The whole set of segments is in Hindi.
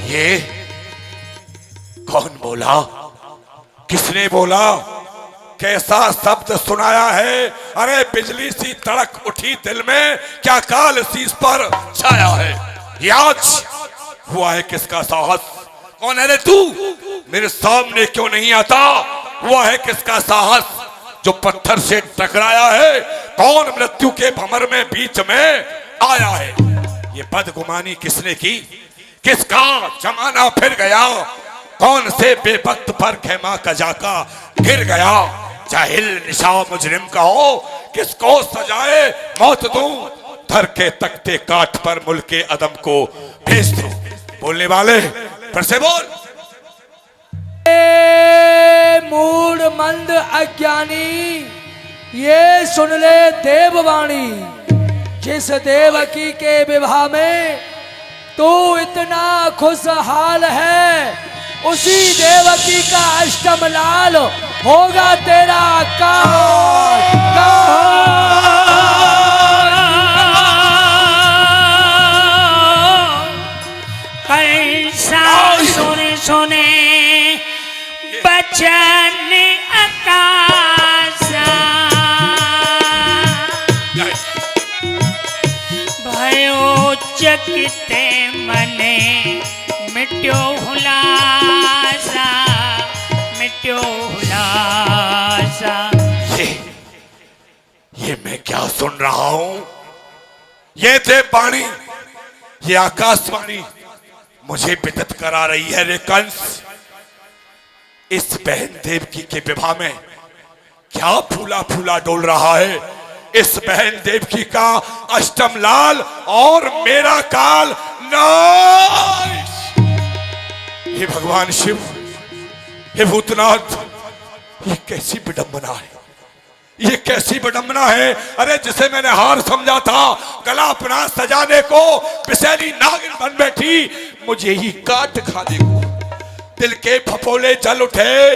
ये कौन बोला? किसने बोला? कैसा शब्द सुनाया है? अरे बिजली सी तड़क उठी दिल में, क्या काल सी इस पर छाया है? ये आज हुआ है किसका साहस? कौन है रे तू? मेरे सामने क्यों नहीं आता? हुआ है किसका साहस जो पत्थर से टकराया है? कौन मृत्यु के भंवर में बीच में आया है? ये बदगुमानी किसने की? किसका जमाना फिर गया? कौन से बेवक्त पर खेमा कजाका गिर गया? जाहिल निशा मुजरिम का हो, किसको सजाए मौत दूं? धर के तख्ते काट पर मुल्के अदम को भेज दो। बोलने वाले फिर से बोल। मूड मंद अज्ञानी, ये सुन ले देववाणी। जिस देवकी के विवाह में तू इतना खुशहाल है, उसी देवकी का अष्टम लाल होगा तेरा काल। कैसा सुने सुने बचन आकाशा, भयो चकिते मने मिट्यो हुलासा, मिट्यो हुलासा। ये मैं क्या सुन रहा हूं? ये देववाणी, ये आकाशवाणी मुझे विदित करा रही है रे कंस। इस बहन देवकी के विवाह में क्या फूला फूला डोल रहा है? इस बहन देवकी का अष्टम लाल और मेरा काल नाश। हे भगवान शिव, हे भूतनाथ, ये कैसी विडंबना है? ये कैसी विडंबना है? अरे जिसे मैंने हार समझा था गला अपना सजाने को, बिसेरी नागिन बन बैठी मुझे ही काट खाने को। दिल के फपोले जल उठे,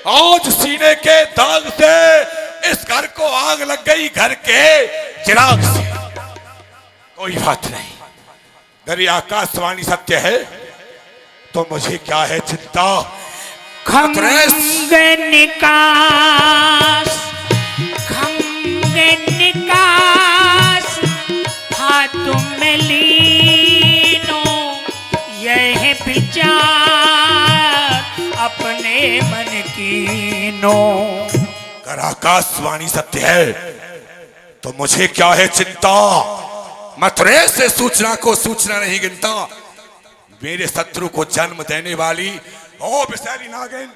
आज सीने के दाग से इस घर को आग लग गई, घर के चिराग से। कोई बात नहीं, अगर ये आकाशवाणी सत्य है तो मुझे क्या है चिंता? खंग निकास, खंग निकास, हाथ में लीनो यह विचार अपने मन की नो। अगर आकाशवाणी सत्य है तो मुझे क्या है चिंता? मथुरे से सूचना को सूचना नहीं गिनता। मेरे शत्रु को जन्म देने वाली ओ बिसेरी नागिन,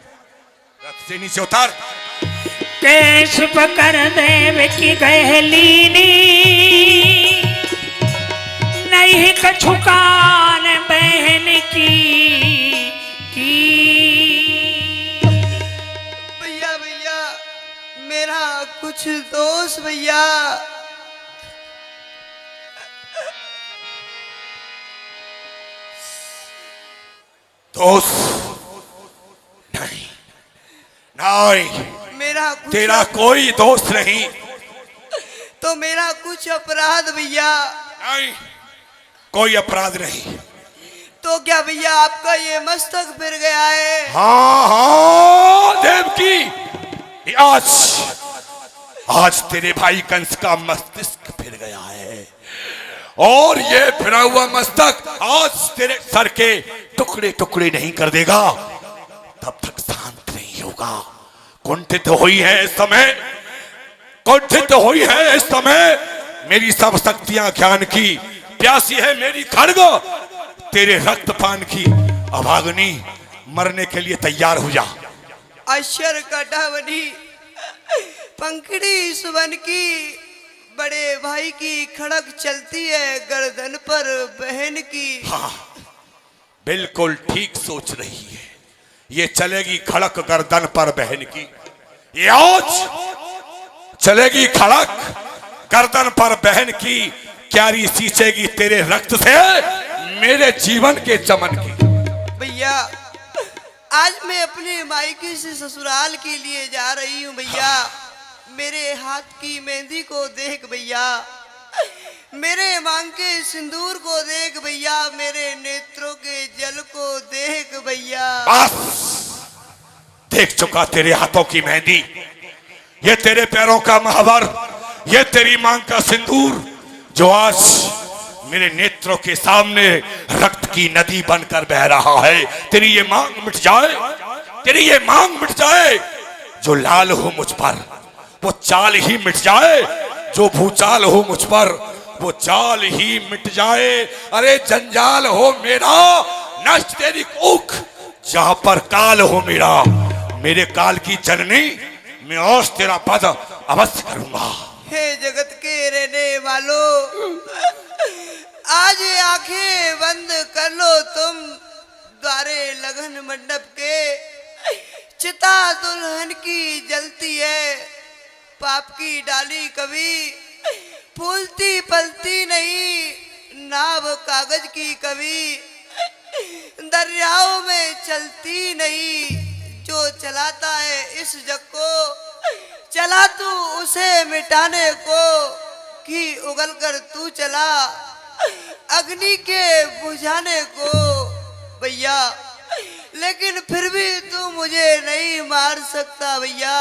रथ से नीचे उतर। केश पकड़ देव की गहलीनी, नहीं कछु कान बहन की। भैया भैया मेरा कुछ दोस्त भैया। दोस्त नहीं, नहीं, मेरा कुछ तेरा कोई दोस्त नहीं। तो मेरा कुछ अपराध भैया। नहीं, कोई अपराध नहीं। तो क्या भैया आपका ये मस्तक फिर गया है? हाँ हाँ देवकी, आज तेरे भाई कंस का मस्तिष्क फिर गया है, और ये फिरा हुआ मस्तक आज तेरे सर के टुकड़े टुकड़े नहीं कर देगा। तब तक शांत नहीं होगा। कुंठित हुई है इस समय, कुंठित हुई है इस समय मेरी सब शक्तियां ज्ञान की। प्यासी है मेरी खड्ग तेरे रक्तपान की। अभागनी, मरने के लिए तैयार हो जा। अक्षर कटावनी पंखड़ी सुबन की, बड़े भाई की खड़क चलती है गर्दन पर बहन की। हाँ, बिल्कुल ठीक सोच रही है। ये चलेगी खड़क गर्दन पर बहन की। ये आज चलेगी खड़क गर्दन पर बहन की। क्यारी सींचेगी तेरे रक्त से मेरे जीवन के चमन की। भैया आज मैं अपने मायके से ससुराल के लिए जा रही हूँ भैया। मेरे हाथ की मेहंदी को देख भैया, मेरे मांग के सिंदूर को देख भैया, मेरे नेत्रों के जल को बस देख चुका तेरे हाथों की मेहंदी, ये तेरे पैरों का महावर, ये तेरी मांग का सिंदूर जो आज मेरे नेत्रों के सामने रक्त की नदी बनकर बह रहा है। तेरी ये मांग मिट जाए, तेरी ये मांग मिट जाए। जो लाल हो मुझ पर वो चाल ही मिट जाए, जो भूचाल हो मुझ पर वो चाल ही मिट जाए। अरे जंजाल हो मेरा नष्ट तेरी कूख, जहां पर काल हो मेरा, मेरे काल की जननी मैं और तेरा पद अवश्य करूंगा। हे जगत के रहने वालों, आज ये आंखें बंद कर लो तुम, द्वारे लगन मंडप के चिता दुल्हन की जलती है। पाप की डाली कभी फूलती पलती नहीं, नाव कागज की कभी दरियाओं में चलती नहीं। जो चलाता है इस जग को, चला तू उसे मिटाने को, कि उगल कर तू चला अग्नि के बुझाने को। भैया लेकिन फिर भी तू मुझे नहीं मार सकता भैया।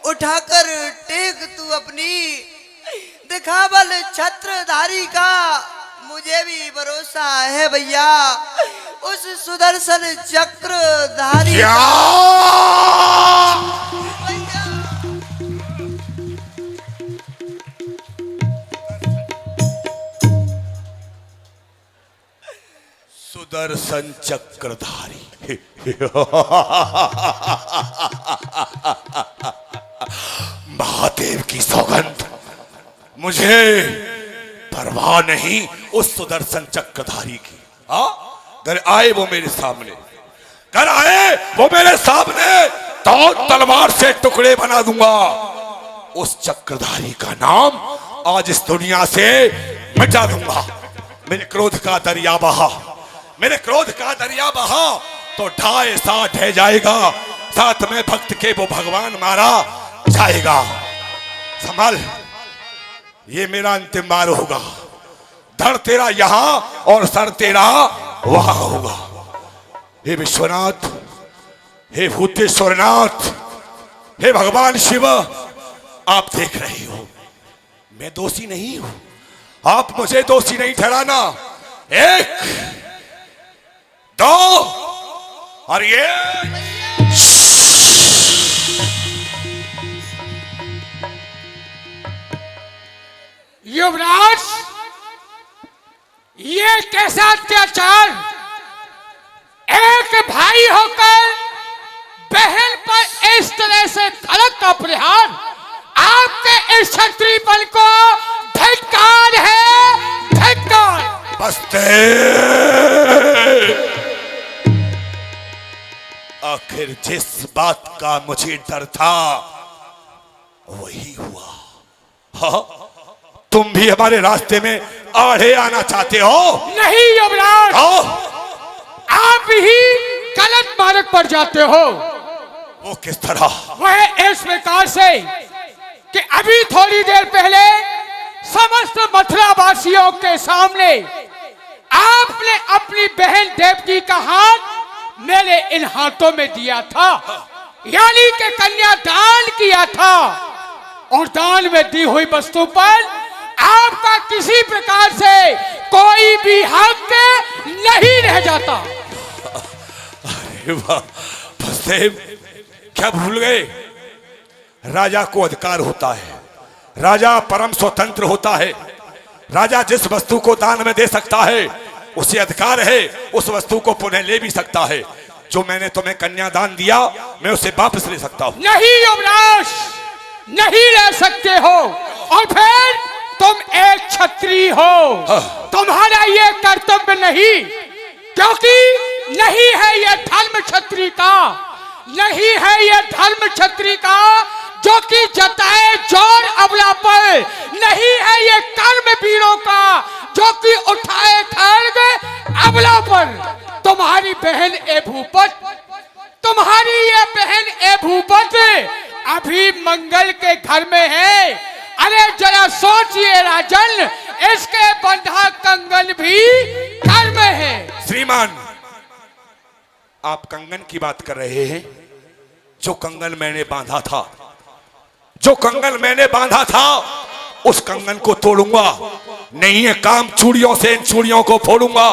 उठाकर टेक तू अपनी दिखा बल छत्रधारी का, मुझे भी भरोसा है भैया उस सुदर्शन चक्रधारी का। सुदर्शन चक्रधारी महादेव की सौगंध, मुझे परवाह नहीं उस सुदर्शन चक्रधारी की। अगर आए वो मेरे सामने, कर आए वो मेरे सामने, तो तलवार से टुकड़े बना दूंगा। उस चक्रधारी का नाम आज इस दुनिया से मिटा दूंगा। मेरे क्रोध का दरिया बहा, मेरे क्रोध का दरिया बहा तो ढाए साथ ढह जाएगा, साथ में भक्त के वो भगवान मारा जाएगा। संभाल, ये मेरा अंतिम बार होगा। धड़ तेरा यहां और सर तेरा वहां होगा। हे विश्वनाथ, हे भूतेश्वरनाथ, हे भगवान शिव, आप देख रहे हो मैं दोषी नहीं हूं, आप मुझे दोषी नहीं ठहराना। एक दो और ये युवराज, ये कैसा अत्याचार, एक भाई होकर बहन पर इस तरह से गलत का प्रहार, आपके इस क्षत्रियपन को धिक्कार है, धिक्कार। बस्ते, आखिर जिस बात का मुझे डर था वही हुआ। हाँ, तुम भी हमारे रास्ते में आड़े आना चाहते हो? नहीं युवराज, आप ही गलत मार्ग पर जाते हो। वो किस तरह? वह इस प्रकार से कि अभी थोड़ी देर पहले समस्त मथुरा वासियों के सामने आपने अपनी बहन देवकी का हाथ मेरे इन हाथों में दिया था, यानी कि कन्या दान किया था, और दान में दी हुई वस्तु पर आपका किसी प्रकार से कोई भी हक नहीं रह जाता। अरे वाह, बसदेव क्या भूल गए? राजा को अधिकार होता है, राजा परम स्वतंत्र होता है। राजा जिस वस्तु को दान में दे सकता है उसे अधिकार है, उस वस्तु को पुनः ले भी सकता है। जो मैंने तुम्हें कन्यादान दिया मैं उसे वापस ले सकता हूं। नहीं युवराज, नहीं ले सकते हो, और फिर तुम एक क्षत्रिय हो, तुम्हारा ये कर्तव्य नहीं, क्योंकि नहीं है ये धर्म क्षत्रिय का, नहीं है ये धर्म क्षत्रिय का जो कि जताए जोर अबला पर, नहीं है ये कर्म वीरों का जो कि उठाए खड्ग अबला पर। तुम्हारी बहन ए भूपत, तुम्हारी ये बहन ए भूपत अभी मंगल के घर में है। अरे जरा सोचिए राजन, इसके बंधा कंगन भी घर में है। श्रीमान, आप कंगन की बात कर रहे हैं? जो कंगन मैंने बांधा था, जो कंगन मैंने बांधा था, उस कंगन को तोड़ूंगा। नहीं है काम चूड़ियों से, इन चूड़ियों को फोड़ूंगा।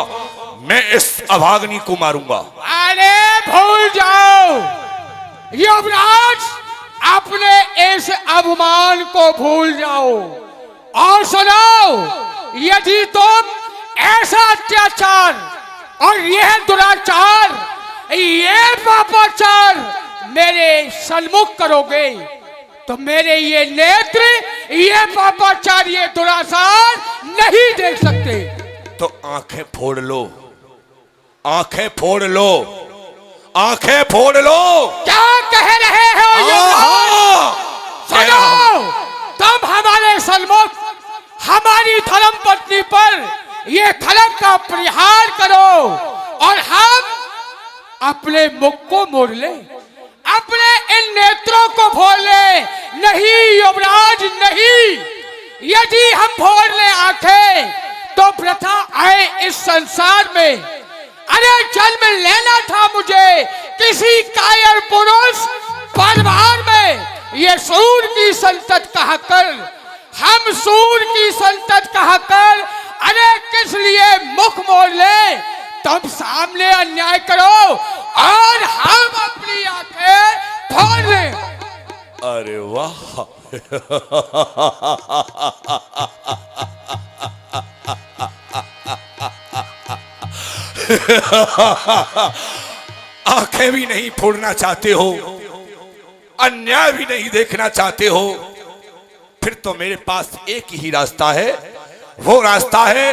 मैं इस अभागनी को मारूंगा। अरे भूल जाओ युवराज, अपने इस अभिमान को भूल जाओ और सुनो, यदि तुम ऐसा अत्याचार और यह दुराचार, ये पापाचार मेरे सन्मुख करोगे तो मेरे ये नेत्र ये पापाचार, ये दुराचार नहीं देख सकते। तो आंखें फोड़ लो, आंखें फोड़ लो, आंखें फोड़ लो। क्या कह रहे हो युवराज? सुनो, तुम हमारे सन्मुख हमारी धर्म पत्नी पर ये खलक का प्रहार करो और हम अपने मुख को मोड़ ले, अपने इन नेत्रों को फोड़ ले। नहीं युवराज नहीं, यदि हम फोड़ ले आंखें तो प्रथा आए इस संसार में। अरे जन्म लेना था मुझे किसी कायर पुरुष परिवार में, ये सूर की संतत कहकर, हम सूर की संतत कहकर, अरे किस लिए मुख मोड़ ले? तुम सामने अन्याय करो और हम अपनी आंखें फोड़ लें। अरे वाह, आंखें भी नहीं फोड़ना चाहते हो, अन्याय भी नहीं देखना चाहते हो, फिर तो मेरे पास एक ही रास्ता है। वो रास्ता है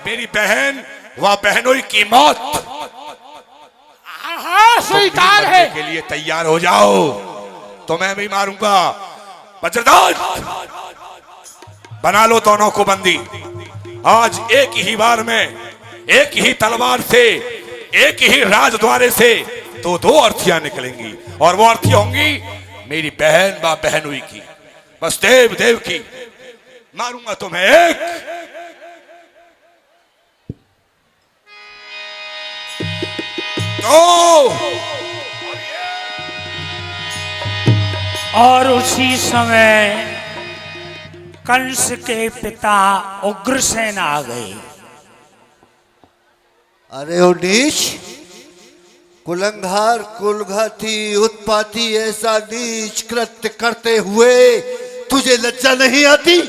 मेरी बहन व बहनोई की मौत। हाँ स्वीकार है। के लिए तैयार हो जाओ, तो मैं भी मारूंगा। वज्रदान बना लो दोनों को बंदी। आज एक ही बार में, एक ही तलवार से, एक ही राजद्वारे से दो अर्थियां निकलेंगी, और वो अर्थी होंगी मेरी बहन व बहनोई की। बस देव देव की मारूंगा तुम्हें एक। और उसी समय कंस के पिता उग्रसेन आ गए। अरे ओ नीच, कुलंगार, कुलघाती, उत्पाती, ऐसा नीच कृत्य करते हुए तुझे लज्जा नहीं आती?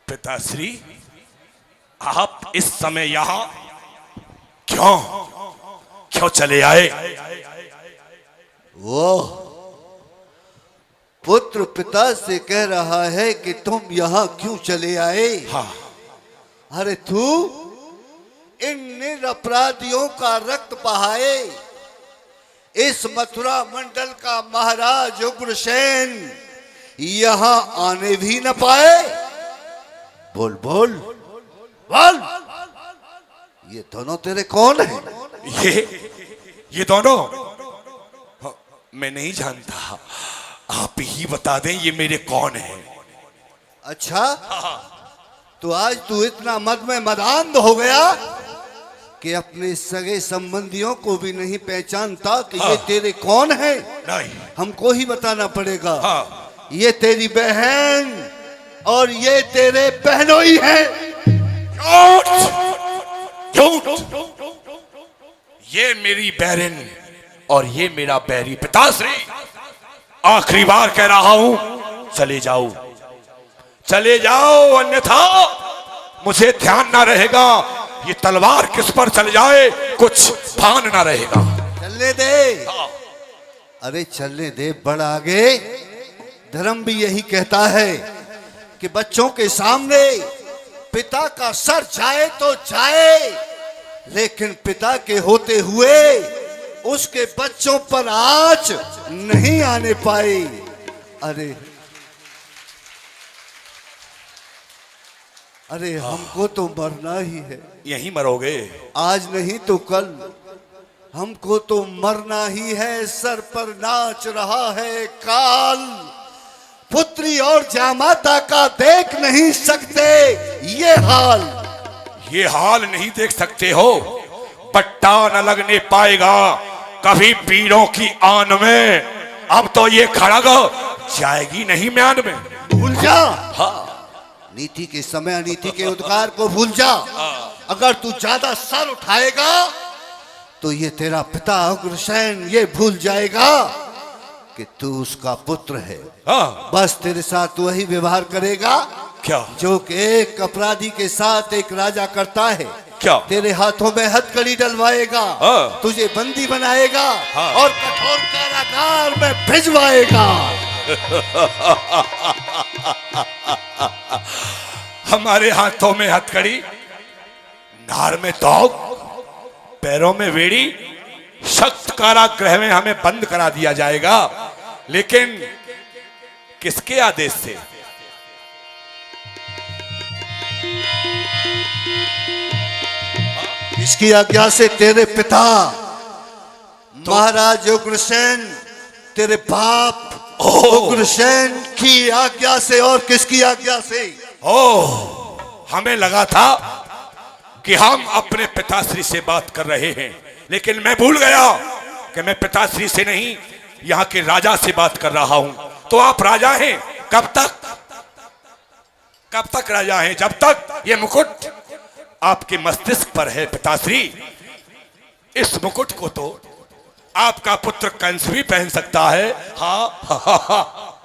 पिताश्री, आप इस समय यहां क्यों चले आए? वो पुत्र पिता से कह रहा है कि तुम यहां क्यों चले आए। हाँ। अरे तू इन निरपराधियों का रक्त बहाए इस मथुरा मंडल का महाराज उग्रसेन यहां आने भी न पाए। बोल बोल बोल, ये दोनों तेरे कौन हैं? ये दोनों मैं नहीं जानता, आप ही बता दें ये मेरे कौन हैं। अच्छा, तो आज तू इतना मद में मदांध हो गया कि अपने सगे संबंधियों को भी नहीं पहचानता कि ये तेरे कौन हैं? नहीं, हमको ही बताना पड़ेगा। हाँ। ये तेरी बहन और ये तेरे बहनोई हैं। ये मेरी बहन और ये मेरा बैरी। पिताश्री, आखिरी बार कह रहा हूं, चले जाओ, चले जाओ, अन्यथा मुझे ध्यान ना रहेगा। ये तलवार किस पर चल जाए कुछ भान ना रहेगा। चलने दे। अरे चलने दे, बढ़ आगे। धर्म भी यही कहता है कि बच्चों के सामने पिता का सर जाए तो जाए, लेकिन पिता के होते हुए उसके बच्चों पर आंच नहीं आने पाई। अरे हमको तो मरना ही है। यहीं मरोगे? आज नहीं तो कल हमको तो मरना ही है। सर पर नाच रहा है काल, पुत्री और जामाता का देख नहीं सकते ये हाल। ये हाल नहीं देख सकते हो? पट्टा न लगने पाएगा कभी पीरों की आन में। अब तो ये खड़ग जाएगी नहीं म्यान में। भूल जा। नीति के समय अनीति के उद्गार को भूल जा। अगर तू ज्यादा सर उठाएगा तो ये तेरा पिता उग्रसेन ये भूल जाएगा कि तू उसका पुत्र है। बस तेरे साथ वही व्यवहार करेगा क्या? जो कि एक अपराधी के साथ एक राजा करता है। क्या? तेरे हाथों में हथकड़ी डलवाएगा, तुझे बंदी बनाएगा और कठोर कारागार में भिजवाएगा। हमारे हाथों में हथकड़ी, नार में तोप, पैरों में वेड़ी, सख्त कारागृह में हमें बंद करा दिया जाएगा। लेकिन किसके आदेश से? इसकी आज्ञा से तेरे पिता महाराज उग्रसेन, तेरे बाप उग्रसेन की आज्ञा से। और किसकी आज्ञा से? हमें लगा था कि हम अपने पिताश्री से बात कर रहे हैं, लेकिन मैं भूल गया कि मैं पिताश्री से नहीं यहाँ के राजा से बात कर रहा हूं। तो आप राजा हैं कब तक? कब तक राजा हैं? जब तक ये मुकुट आपके मस्तिष्क पर है पिताश्री। इस मुकुट को तो आपका पुत्र कंस भी पहन सकता है। हाँ।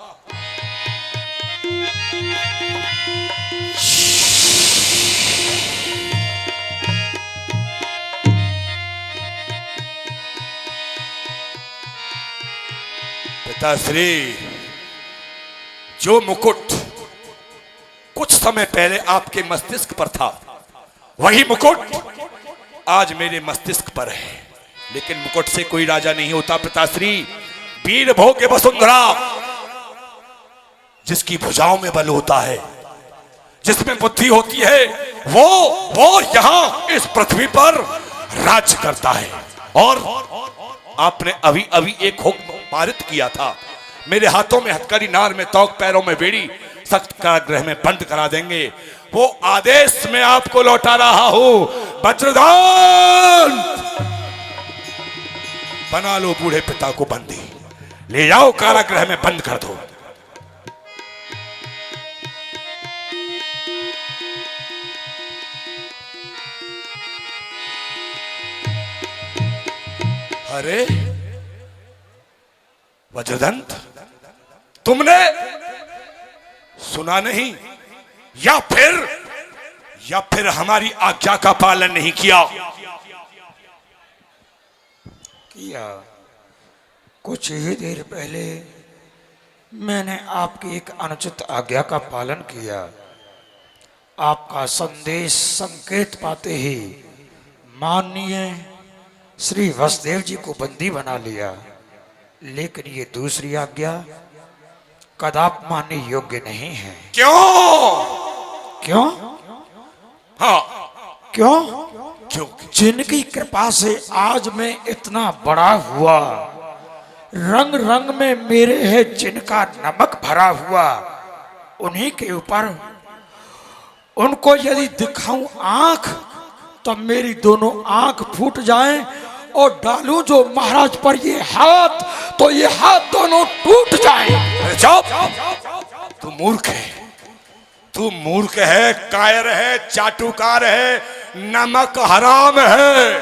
पिताश्री, जो मुकुट कुछ समय पहले आपके मस्तिष्क पर था, वही मुकुट आज मेरे मस्तिष्क पर है। लेकिन मुकुट से कोई राजा नहीं होता पिताश्री। वीर भोग्य वसुंधरा, जिसकी भुजाओं में बल होता है, जिसमें बुद्धि होती है, वो यहां इस पृथ्वी पर राज्य करता है। और आपने अभी अभी एक हुक्म पारित किया था, मेरे हाथों में हथकड़ी, नार में तोक, पैरों में बेड़ी, सख्त कारागृह में बंद करा देंगे। वो आदेश मैं आपको लौटा रहा हूं। वज्रदान, बना लो बूढ़े पिता को बंदी, ले जाओ कारागृह में बंद कर दो। अरे वज्रदंत, तुमने सुना नहीं या फिर हमारी आज्ञा का पालन नहीं किया? किया। कुछ ही देर पहले मैंने आपकी एक अनुचित आज्ञा का पालन किया। आपका संदेश संकेत पाते ही माननीय श्री वसुदेव जी को बंदी बना लिया। लेकिन ये दूसरी आज्ञा कदापि मानने योग्य नहीं है। क्यों? हाँ, क्यों? जिनकी कृपा से आज मैं इतना बड़ा हुआ, रंग रंग में मेरे है जिनका नमक भरा हुआ, उन्हीं के ऊपर उनको यदि दिखाऊं आंख तो मेरी दोनों आंख फूट जाएं, और डालूं जो महाराज पर ये हाथ तो ये हाथ दोनों टूट जाएं। चुप! तू मूर्ख है, तू मूर्ख है, कायर है, चाटुकार है, नमक हराम है।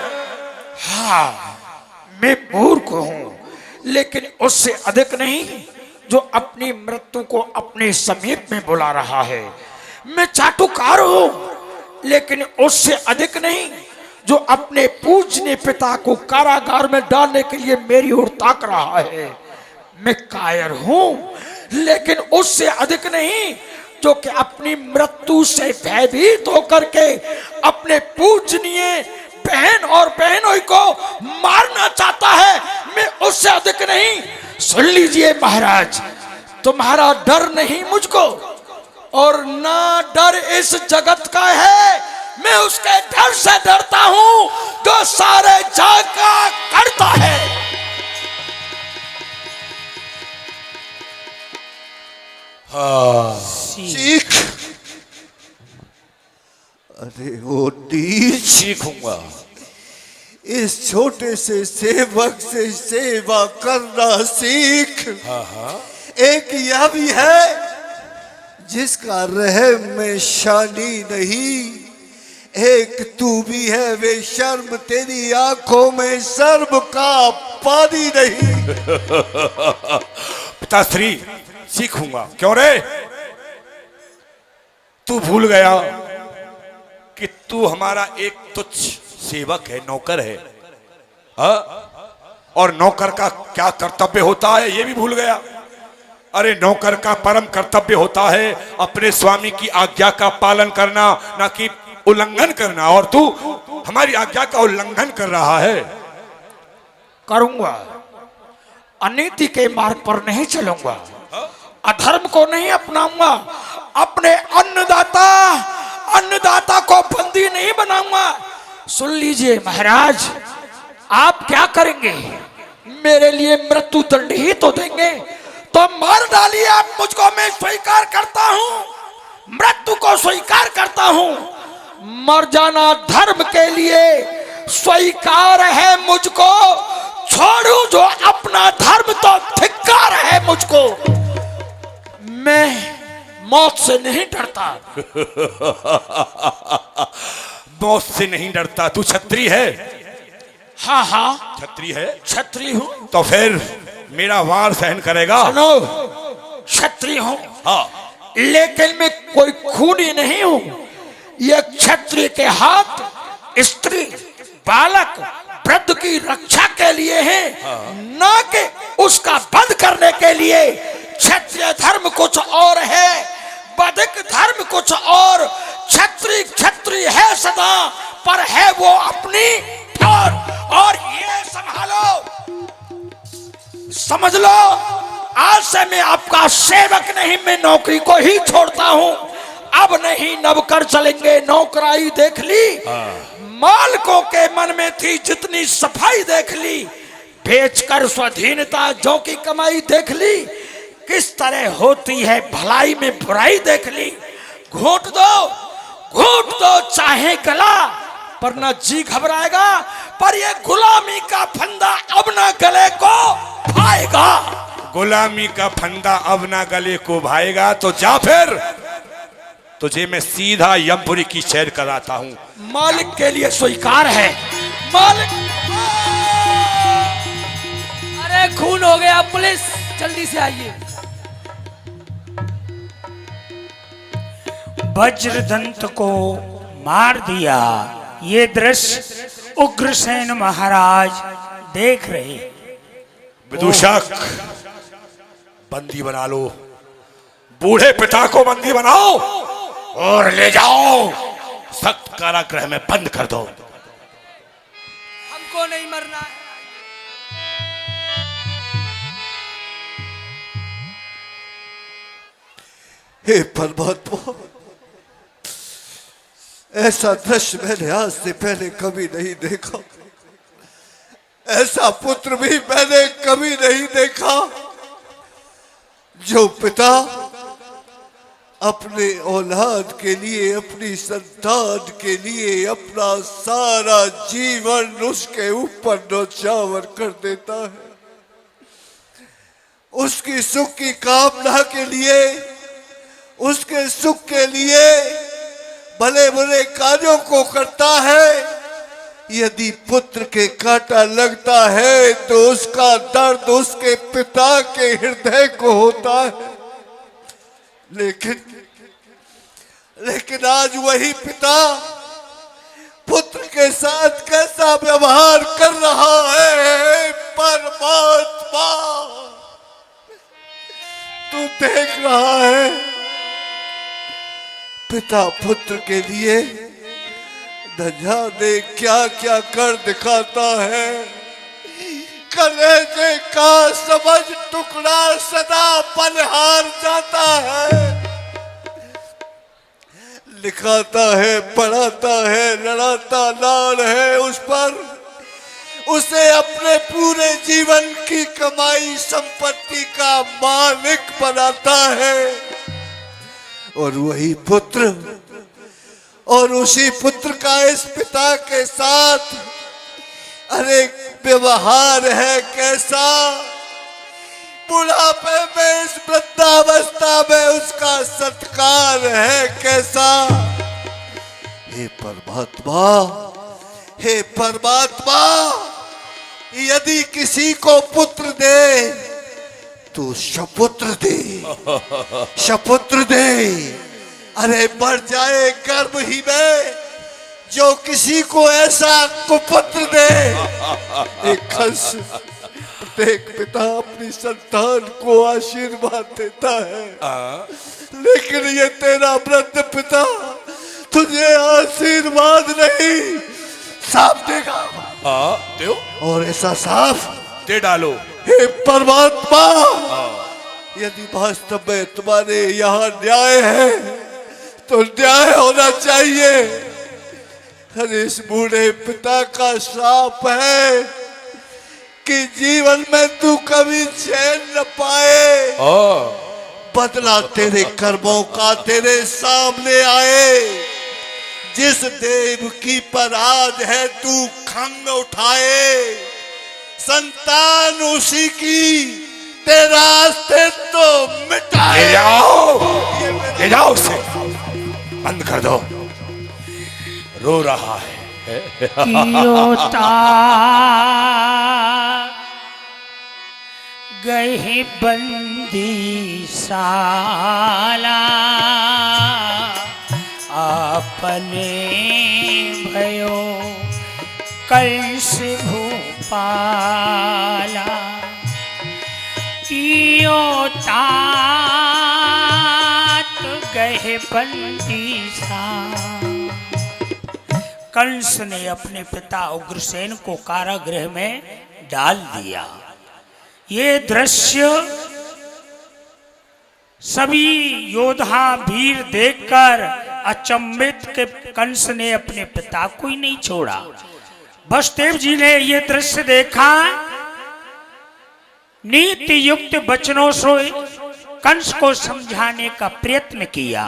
हाँ, मैं मूर्ख हूं, लेकिन उससे अधिक नहीं जो अपनी मृत्यु को अपने समीप में बुला रहा है। मैं चाटुकार हूं, लेकिन उससे अधिक नहीं जो अपने पूजनीय पिता को कारागार में डालने के लिए मेरी ओर ताक रहा है। मैं कायर हूं, लेकिन उससे अधिक नहीं जो कि अपनी मृत्यु से भयभीत होकर के अपने पूजनीय बहन और बहनों को मारना चाहता है। मैं उससे अधिक नहीं। सुन लीजिए महाराज, तुम्हारा डर नहीं मुझको, और ना डर इस जगत का है। मैं उसके डर से डरता हूं जो सारे जग का करता है। सीख। अरे वो तीर सीखूंगा। इस छोटे से सेवक से सेवा करना सीख। एक यह भी है जिसका रहम में शानी नहीं, एक तू भी है वे शर्म तेरी आंखों में शर्म का पानी नहीं। पिताश्री सीखूंगा। क्यों रे, तू भूल गया कि तू हमारा एक तुच्छ सेवक है, नौकर है। और नौकर का क्या कर्तव्य होता है ये भी भूल गया। अरे नौकर का परम कर्तव्य होता है अपने स्वामी की आज्ञा का पालन करना, ना कि उल्लंघन करना। और तू हमारी आज्ञा का उल्लंघन कर रहा है। करूंगा, अनीति के मार्ग पर नहीं चलूंगा, अधर्म को नहीं अपनाऊंगा, अपने अन्नदाता को बंदी नहीं बनाऊंगा। सुन लीजिए महाराज, आप क्या करेंगे? मेरे लिए मृत्यु दंड ही तो देंगे, तो मार डालिए आप मुझको। मैं स्वीकार करता हूं, मृत्यु को स्वीकार करता हूं। मर जाना धर्म के लिए स्वीकार है मुझको। छोड़ू जो अपना धर्म तो धिक्कार है मुझको। मैं मौत से नहीं डरता। मौत से नहीं डरता? तू क्षत्रिय है? हाँ हाँ क्षत्रिय है? क्षत्रिय हूँ। तो फिर मेरा वार सहन करेगा? सुनो, क्षत्रिय हूँ, हाँ, लेकिन मैं कोई खूनी नहीं हूँ। ये क्षत्रिय के हाथ स्त्री, बालक, वृद्ध की रक्षा के लिए है, ना कि उसका वध करने के लिए। क्षत्रिय धर्म कुछ और है, वैदिक धर्म कुछ और। क्षत्रिय क्षत्रिय है सदा, पर है वो अपनी और ये संभालो, समझ लो। आज से मैं आपका सेवक नहीं, मैं नौकरी को ही छोड़ता हूं। अब नहीं नवकर चलेंगे। नौकराई देख ली, मालिकों के मन में थी जितनी सफाई देख ली, बेचकर स्वाधीनता जो की कमाई देख ली। किस तरह होती है भलाई में बुराई देख ली। घोट दो चाहे गला, पर ना जी घबराएगा। पर ये गुलामी का फंदा अब ना गले को भाएगा। गुलामी का फंदा अब ना गले को भाएगा। तो जा फिर, तुझे मैं सीधा यमपुरी की सैर कराता हूं। मालिक के लिए स्वीकार है। मालिक, अरे खून हो गया, पुलिस जल्दी से आइए। वज्रदंत को मार दिया। ये दृश्य उग्रसेन महाराज देख रहे। विदूषक, बंदी बना लो, बूढ़े पिता को बंदी बनाओ और ले जाओ, सख्त कारागृह में बंद कर दो। हमको नहीं मरना है। हे परमात्मा, ऐसा दृश्य मैंने आज से पहले कभी नहीं देखा। ऐसा पुत्र भी मैंने कभी नहीं देखा जो पिता अपने औलाद के लिए, अपनी संतान के लिए अपना सारा जीवन उसके ऊपर न्यौछावर कर देता है। उसकी सुख की कामना के लिए, उसके सुख के लिए भले बुरे कार्यों को करता है। यदि पुत्र के कांटा लगता है तो उसका दर्द उसके पिता के हृदय को होता है। लेकिन आज वही पिता पुत्र के साथ कैसा व्यवहार कर रहा है। परमात्मा, तू देख रहा है। पिता पुत्र के लिए न जाने क्या क्या कर दिखाता है। कलेजे का समझ टुकड़ा सदा पनहार जाता है। लिखाता है, पढ़ाता है, लड़ाता लाड़ है उस पर। उसे अपने पूरे जीवन की कमाई संपत्ति का मालिक बनाता है। और वही पुत्र और उसी पुत्र का इस पिता के साथ अरे व्यवहार है कैसा, बुढ़ापे में इस वृद्धावस्था में उसका सत्कार है कैसा। हे परमात्मा, हे परमात्मा, यदि किसी को पुत्र दे तो शपुत्र दे, शपुत्र दे। अरे मर जाए गर्भ ही में जो किसी को ऐसा कुपुत्र दे। एक कंस प्रत्येक पिता अपनी संतान को आशीर्वाद देता है, लेकिन ये तेरा वृद्ध पिता तुझे आशीर्वाद नहीं साफ देगा। दो और ऐसा साफ दे डालो। हे परमात्मा, यदि वास्तव में तुम्हारे यहाँ न्याय है तो न्याय होना चाहिए। अरे इस बूढ़े पिता का श्राप है कि जीवन में तू कभी चैन न पाए। बदला तेरे कर्मों का तेरे सामने आए। जिस देव की पर आज है तू खंग उठाए, संतान उसी की तेरा अस्तित्व मिटाए। ले जाओ उसे, बंद कर दो, रो रहा है। योता गए बंदी साला, अपने भयो कंस भूपाला। योता गए बंदी सा। कंस ने अपने पिता उग्रसेन को कारागृह में डाल दिया। ये दृश्य सभी योद्धा वीर देखकर अचंभित के कंस ने अपने पिता को ही नहीं छोड़ा। वसुदेव जी ने ये दृश्य देखा, नीति युक्त वचनों से कंस को समझाने का प्रयत्न किया।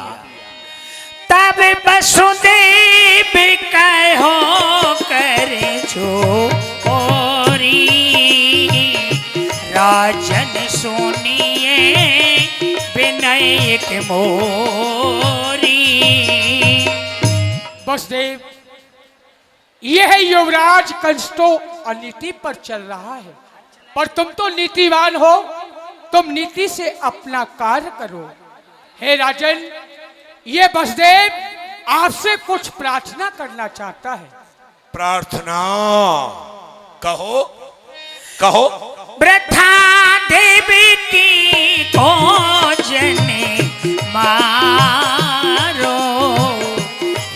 तब वसुदेव कहो करे जो ओरी, राजन सुनिए विनय के मोरी। वसुदेव, यह युवराज कंस तो अनीति पर चल रहा है, पर तुम तो नीतिवान हो, तुम नीति से अपना कार्य करो। हे राजन, ये वसुदेव आपसे कुछ प्रार्थना करना चाहता है। प्रार्थना कहो कहो। वृथा देवी की भोजन मारो,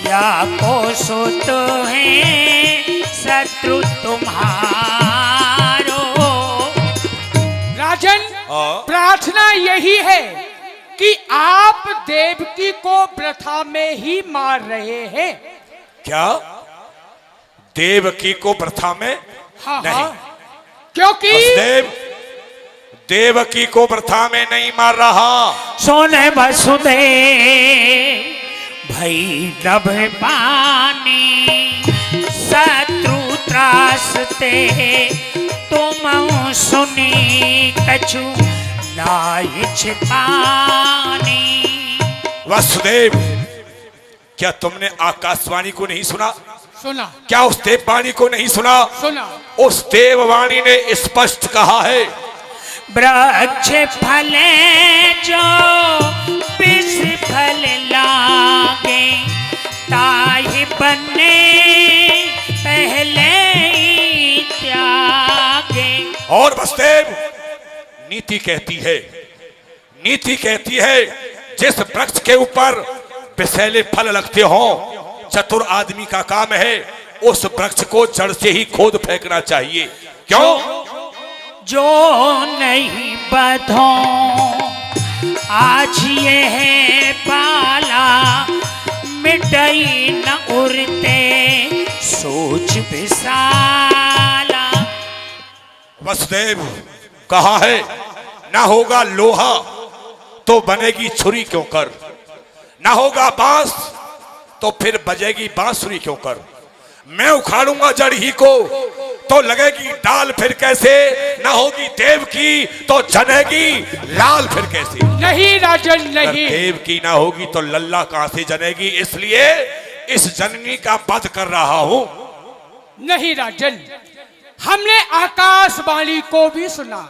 या को सुत है शत्रु तुम्हारो। राजन, प्रार्थना यही है कि आप देवकी को वृथा में ही मार रहे हैं। क्या देवकी को वृथा में? हाँ, नहीं। हाँ, क्योंकि देवकी को वृथा में नहीं मार रहा। सोने वसुदेव भई नभ पानी, शत्रु त्रासते तुम सुनी कछु नाई छिपानी। वसुदेव, क्या तुमने आकाशवाणी को नहीं सुना? सुना। क्या उस देववाणी को नहीं सुना? सुना। उस देववाणी ने स्पष्ट कहा है, वृक्ष फले जो विष फल लागे, ताहि बने पहले ही त्यागे। और वसुदेव, नीति कहती है, नीति कहती है, जिस वृक्ष के ऊपर विषैले फल लगते हो, चतुर आदमी का काम है उस वृक्ष को जड़ से ही खोद फेंकना चाहिए। क्यों? जो नहीं बधो आज ये है पाला, मिटई न उड़ते सोच विशाला। वसुदेव, कहा है ना होगा लोहा तो बनेगी छुरी क्यों कर, ना होगा बांस तो फिर बजेगी बांसुरी क्यों कर। मैं उखाड़ूंगा जड़ ही को तो लगेगी डाल फिर कैसे, न होगी देव की तो जनेगी लाल फिर कैसे। नहीं राजन अगर नहीं, देव की ना होगी तो लल्ला कहां से जनेगी, इसलिए इस जननी का वध कर रहा हूं। नहीं राजन, हमने आकाशवाणी को भी सुना,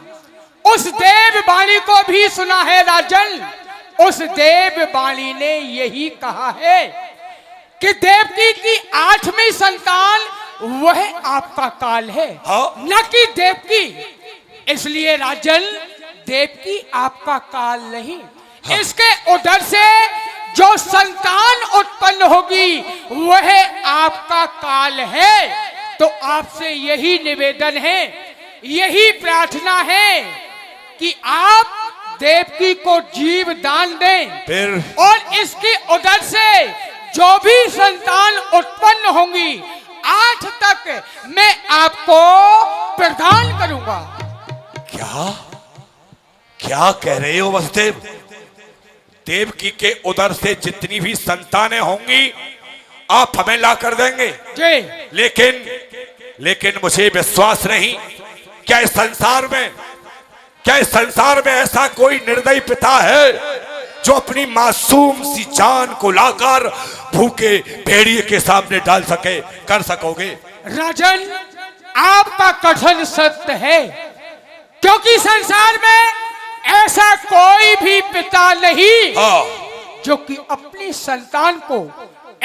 उस देव वाणी को भी सुना है राजन। उस देव वाणी ने यही कहा है कि देवकी की 8वीं संतान वह आपका काल है, हाँ? न कि देवकी। इसलिए राजन, देवकी आपका काल नहीं, इसके उधर से जो संतान उत्पन्न होगी वह आपका काल है। तो आपसे यही निवेदन है, यही प्रार्थना है कि आप देवकी को जीव दान दें फिर और इसकी उधर से जो भी संतान उत्पन्न होंगी 8 तक मैं आपको प्रदान करूंगा। क्या क्या कह रहे हो वसुदेव? देवकी के उदर से जितनी भी संतानें होंगी आप हमें ला कर देंगे, जी लेकिन मुझे विश्वास नहीं। क्या इस संसार में ऐसा कोई निर्दयी पिता है जो अपनी मासूम सी जान को लाकर भूखे भेड़िए के सामने डाल सके, कर सकोगे? राजन, आपका कथन सत्य है, क्योंकि संसार में ऐसा कोई भी पिता नहीं जो कि अपनी संतान को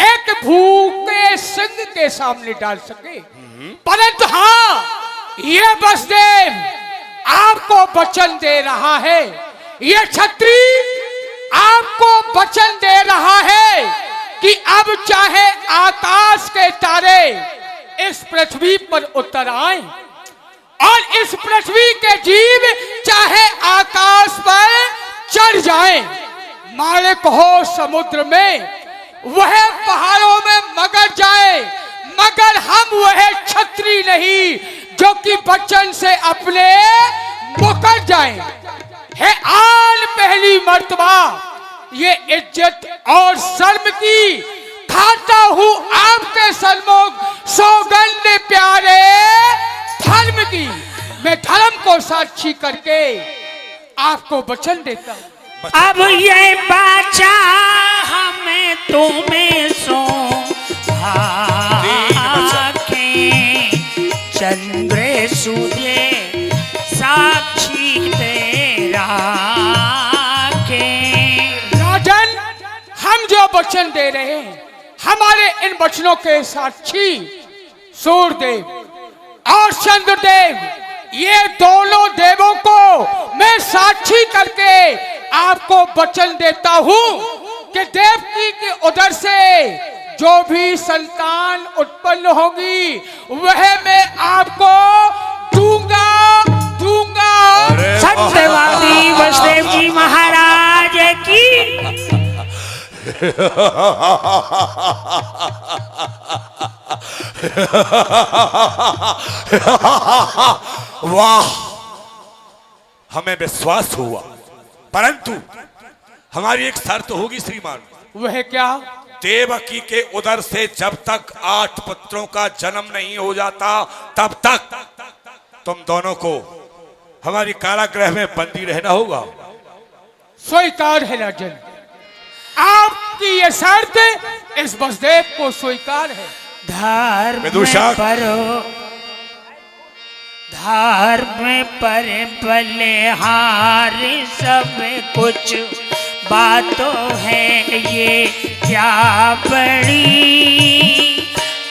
एक भूखे सिंह के सामने डाल सके। परंतु हाँ, ये वसुदेव आपको वचन दे रहा है, ये छत्री आपको वचन दे रहा है कि अब चाहे आकाश के तारे इस पृथ्वी पर उतर आए और इस पृथ्वी के जीव चाहे आकाश पर चढ़ जाएं, मालिक हो समुद्र में, वह पहाड़ों में मगर जाए, मगर हम वह छत्री नहीं जो कि वचन से अपने मुकर जाएं। है आन पहली मर्तबा ये इज्जत और शर्म की खाता हूं आपके सन्मुख सौगंध प्यारे धर्म की। मैं धर्म को साक्षी करके आपको वचन देता हूं। अब ये बाचा हमें तुम्हें सौंपा के, चंद्र सूर्य साक्षी तेरा के। राजन, हम जो वचन दे रहे हैं, हमारे इन वचनों के साक्षी सूर्यदेव और चंद्रदेव, ये दोनों देवों को मैं साक्षी करके आपको वचन देता हूं कि देवकी के उदर से जो भी संतान उत्पन्न होगी वह मैं आपको दूंगा। सत्यवादी वसुदेव जी महाराज की। वाह, हमें विश्वास हुआ, परंतु हमारी एक शर्त होगी श्रीमान। वह क्या? देवकी के उदर से जब तक 8 पुत्रों का जन्म नहीं हो जाता तब तक तुम दोनों को हमारी कारागृह में बंदी रहना होगा। स्वीकार है राजन, आपकी ये शर्त इस वसुदेव को स्वीकार है। धर्म पर बलिहार सब कुछ बातों है ये क्या बड़ी,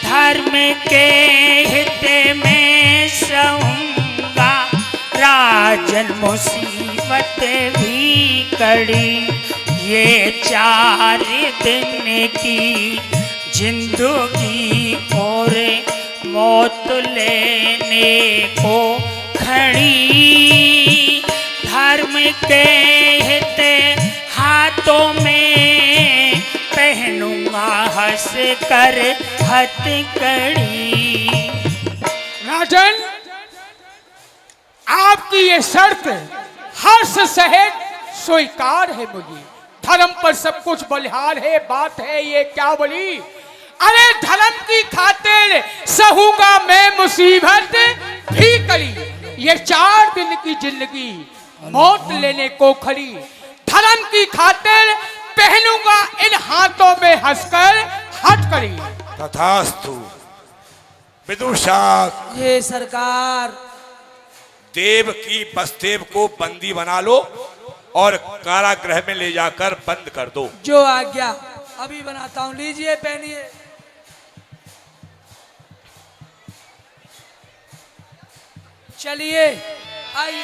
धर्म के हित में सहूंगा राजन मुसीबत भी कड़ी, ये 4 दिन की जिंदगी और मौत लेने को खड़ी, धर्म के हित हाथों में पहनूंगा हंस कर हथकड़ी। राजन, आपकी ये शर्त हर्ष सहित स्वीकार है मुझे। धर्म पर सब कुछ बलिहार है, बात है ये क्या बोली। अरे धर्म की खातिर सहूंगा मैं मुसीबत भी करी, ये 4 दिन की जिंदगी मौत लेने को खड़ी। धर्म की खातिर पहनूंगा इन हाथों में हंसकर हथकड़ी। तथास्तु। विदुषा, ये सरकार। देव की बसदेव को बंदी बना लो और कारागृह में ले जाकर बंद कर दो। जो आज्ञा। अभी बनाता हूँ, लीजिए पहनिए। चलिए आइए।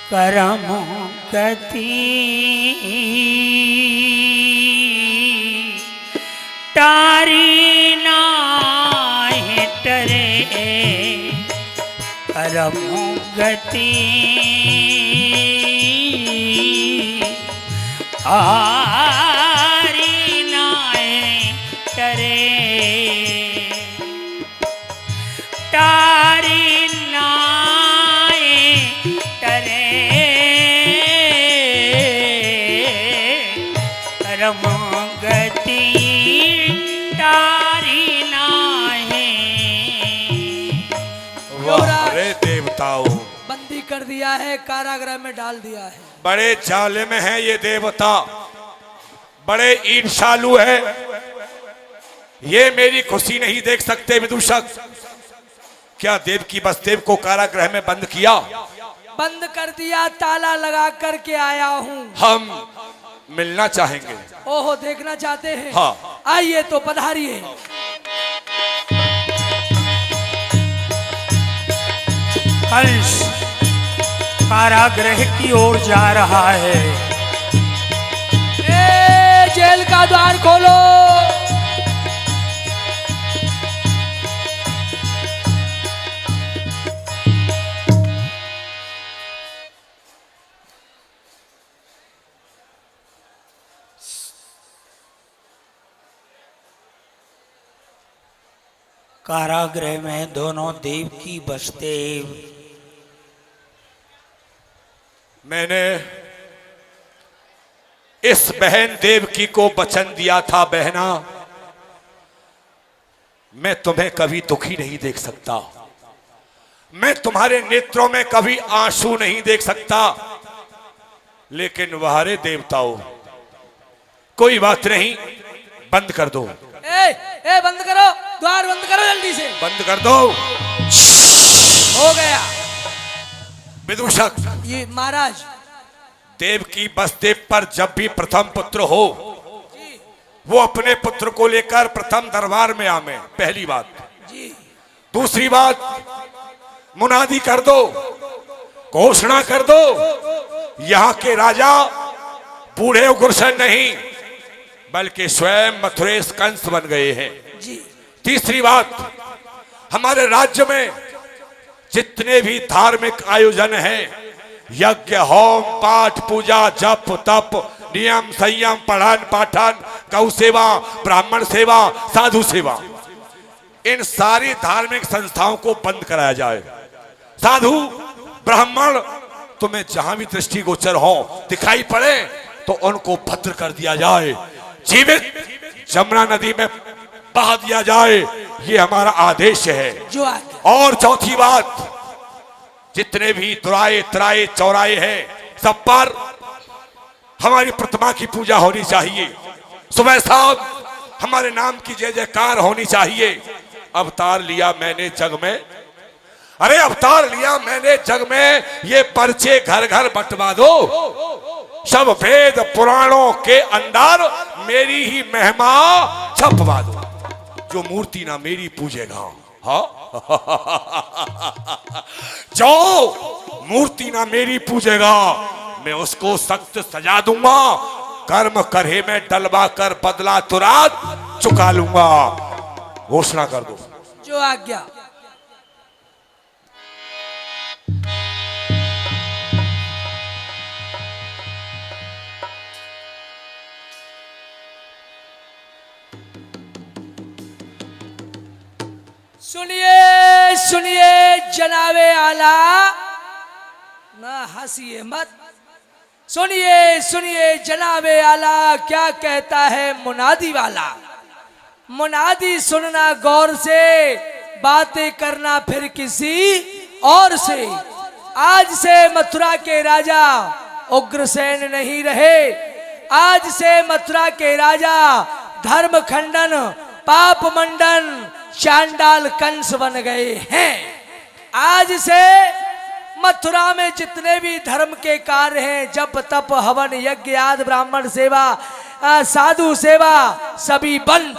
करम गति तारी नाहि टरे, करम गति तारी नाहि टरे, तारी नाहि टरे, करम गति तारी नाहि। वाह रे देवताओं, बंदी कर दिया है, कारागृह में डाल दिया है। बड़े जालिम हैं ये देवता, बड़े ईर्ष्यालु है। ये मेरी खुशी नहीं देख सकते विदूषक। क्या देव की बसदेव को कारागृह में बंद किया? बंद कर दिया, ताला लगा करके आया हूँ। हम मिलना चाहेंगे। ओहो, देखना चाहते हैं? हाँ। आइए तो पधारिए। कंस कारागृह की ओर जा रहा है। ए, जेल का द्वार खोलो। कारागृह में दोनों देव की बसदेव। मैंने इस बहन देवकी को वचन दिया था, बहना मैं तुम्हें कभी दुखी नहीं देख सकता, मैं तुम्हारे नेत्रों में कभी आंसू नहीं देख सकता। लेकिन वारे देवताओं, कोई बात नहीं, बंद कर दो। ए, बंद करो, द्वार बंद करो जल्दी से। बंद कर दो। हो गया। विदूषक, ये महाराज, देव की बसदेव पर जब भी प्रथम पुत्र हो, वो अपने पुत्र को लेकर प्रथम दरबार में आवे, पहली बात। जी। दूसरी बात, मुनादी कर दो, घोषणा कर दो, यहाँ के राजा बूढ़े उग्रसेन नहीं बल्कि स्वयं मथुरेश कंस बन गए हैं। जी। तीसरी बात, हमारे राज्य में जितने भी धार्मिक आयोजन हैं, यज्ञ, होम, पाठ, पूजा, जप, तप, नियम, संयम, पठन पाठन, गौ सेवा, ब्राह्मण सेवा, साधु सेवा, इन सारी धार्मिक संस्थाओं को बंद कराया जाए। साधु ब्राह्मण तुम्हें जहां भी दृष्टि गोचर हो, दिखाई पड़े तो उनको भद्र कर दिया जाए, जीवित जमुना नदी में बहा दिया जाए, ये हमारा आदेश है। जो आज्ञा। और चौथी बात, जितने भी दुराए तराए चौराहे हैं, सब पर हमारी प्रतिमा की पूजा होनी चाहिए। सुबह शाम हमारे नाम की जय जयकार होनी चाहिए। अवतार लिया मैंने जग में, अरे अवतार लिया मैंने जग में, ये पर्चे घर घर बंटवा दो। सब वेद पुराणों के अंदर मेरी ही महिमा छपवा दो। जो मूर्ति ना मेरी पूजेगा, हाँ जो मूर्ति ना मेरी पूजेगा, मैं उसको सख्त सजा दूंगा। कर्म करे में डलवा कर बदला तुरंत चुका लूंगा। घोषणा कर दो। जो आज्ञा। सुनिए सुनिए जनाबे आला, ना हंसिए मत। सुनिए सुनिए जनाबे आला, क्या कहता है मुनादी वाला। मुनादी सुनना गौर से, बातें करना फिर किसी और से। आज से मथुरा के राजा उग्रसेन नहीं रहे, आज से मथुरा के राजा धर्म खंडन, पाप मंडन, चांडाल कंस बन गए हैं। आज से मथुरा में जितने भी धर्म के कार्य हैं, जप तप हवन यज्ञ आदि ब्राह्मण सेवा साधु सेवा सभी बंद।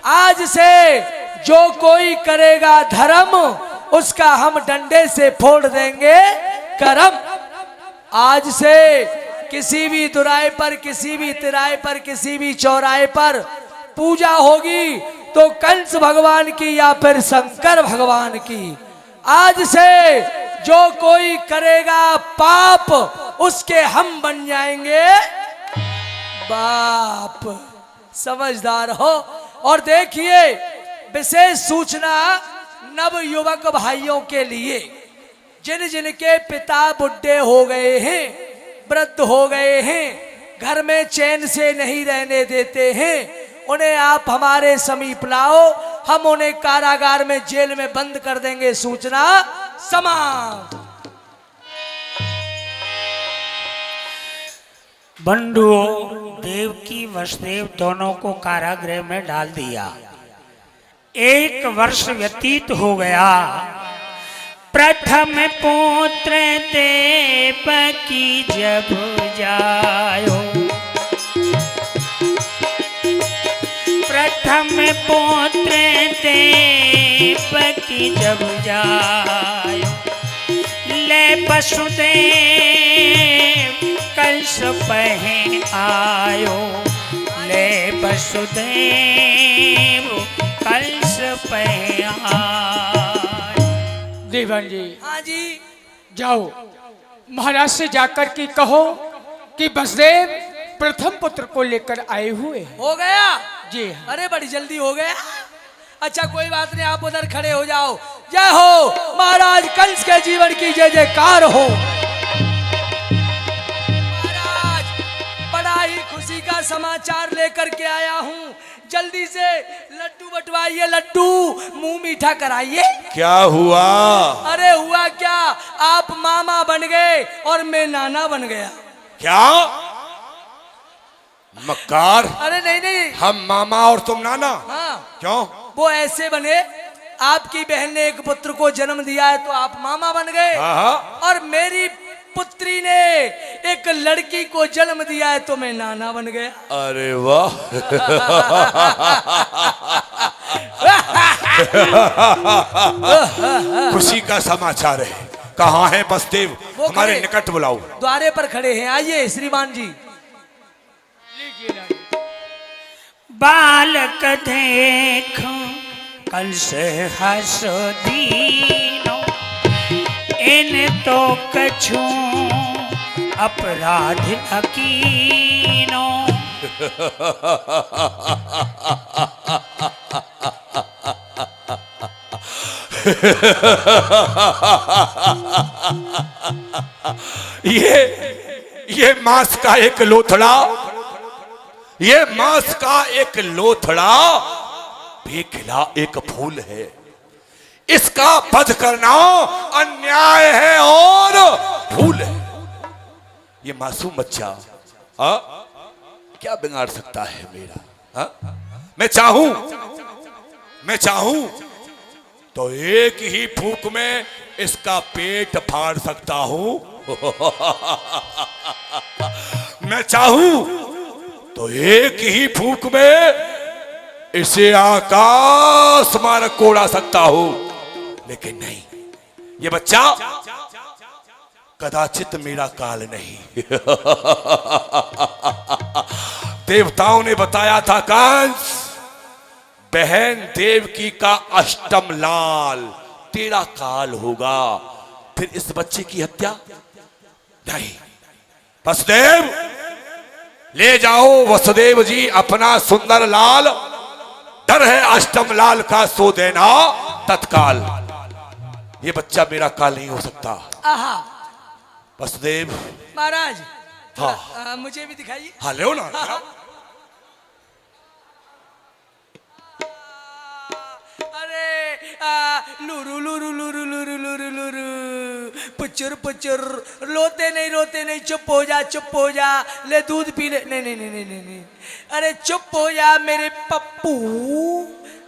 आज से जो कोई करेगा धर्म, उसका हम डंडे से फोड़ देंगे करम। आज से किसी भी दुराए पर, किसी भी तिराए पर, किसी भी चौराहे पर पूजा होगी तो कंस भगवान की या फिर शंकर भगवान की। आज से जो कोई करेगा पाप, उसके हम बन जाएंगे बाप। समझदार हो। और देखिए, विशेष सूचना नव युवक भाइयों के लिए, जिन जिनके पिता बुढ़े हो गए हैं, वृद्ध हो गए हैं, घर में चैन से नहीं रहने देते हैं, उन्हें आप हमारे समीप लाओ, हम उन्हें कारागार में जेल में बंद कर देंगे। सूचना समाप्त। बंधुओं, देवकी वसुदेव दोनों को कारागृह में डाल दिया। 1 वर्ष व्यतीत हो गया। प्रथम पुत्र देवकी जब जायो, प्रथम पुत्र देवकी जब जायो, ले वसुदेव कंस पहे आयो, ले वसुदेव कंस पहे आयो। देवन जी, हाँ जी, जाओ महाराज से जाकर के कहो कि वसुदेव प्रथम पुत्र को लेकर आए हुए हैं। हो गया जी हाँ। अरे बड़ी जल्दी हो गया। अच्छा कोई बात नहीं, आप उधर खड़े हो जाओ। जय हो महाराज कंस के जीवन की जय जयकार हो। महाराज बड़ा ही खुशी का समाचार लेकर के आया हूँ। जल्दी से लड्डू बंटवाइए, लड्डू मुंह मीठा कराइए। क्या हुआ? अरे हुआ क्या, आप मामा बन गए और मैं नाना बन गया। क्या मक्कार? अरे नहीं नहीं, हम मामा और तुम नाना? हाँ क्यों? वो ऐसे बने, आपकी बहन ने एक पुत्र को जन्म दिया है तो आप मामा बन गए, हाँ। और मेरी पुत्री ने एक लड़की को जन्म दिया है तो मैं नाना बन गया। अरे वाह। खुशी का समाचार है। कहाँ है वसुदेव? वो हमारे खड़े। निकट बुलाओ। द्वारे पर खड़े हैं, आइए श्रीमान जी। बालक देख कंस हस दीनो, इन तो कछु अपराध अकीनो। ये मांस का एक लोथड़ा, ये मांस का एक लोथड़ा बेखिला एक फूल है। इसका वध करना अन्याय है और भूल है। ये मासूम बच्चा क्या बिगाड़ सकता है मेरा? मैं चाहूं तो एक ही फूंक में इसका पेट फाड़ सकता हूं। मैं चाहूं तो एक ही फूंक में इसे आकाश मार कोड़ा सकता हूं, लेकिन नहीं, ये बच्चा कदाचित मेरा काल नहीं। देवताओं ने बताया था कंस, बहन देवकी का अष्टम लाल तेरा काल होगा, फिर इस बच्चे की हत्या नहीं। वसुदेव ले जाओ, वसुदेव जी अपना सुंदर लाल, डर है अष्टम लाल का सो देना तत्काल। ये बच्चा मेरा काल नहीं हो सकता। आहा वसुदेव महाराज, हाँ। मुझे भी दिखाइए। हाँ ले ना। लुरु लुरु लुरु लुरु लुरु लुरु पुचुर पुचुर, रोते नहीं, चुप हो जा, ले दूध पी ले। नहीं नहीं नहीं नहीं नहीं नहीं, अरे चुप हो जा मेरे पप्पू,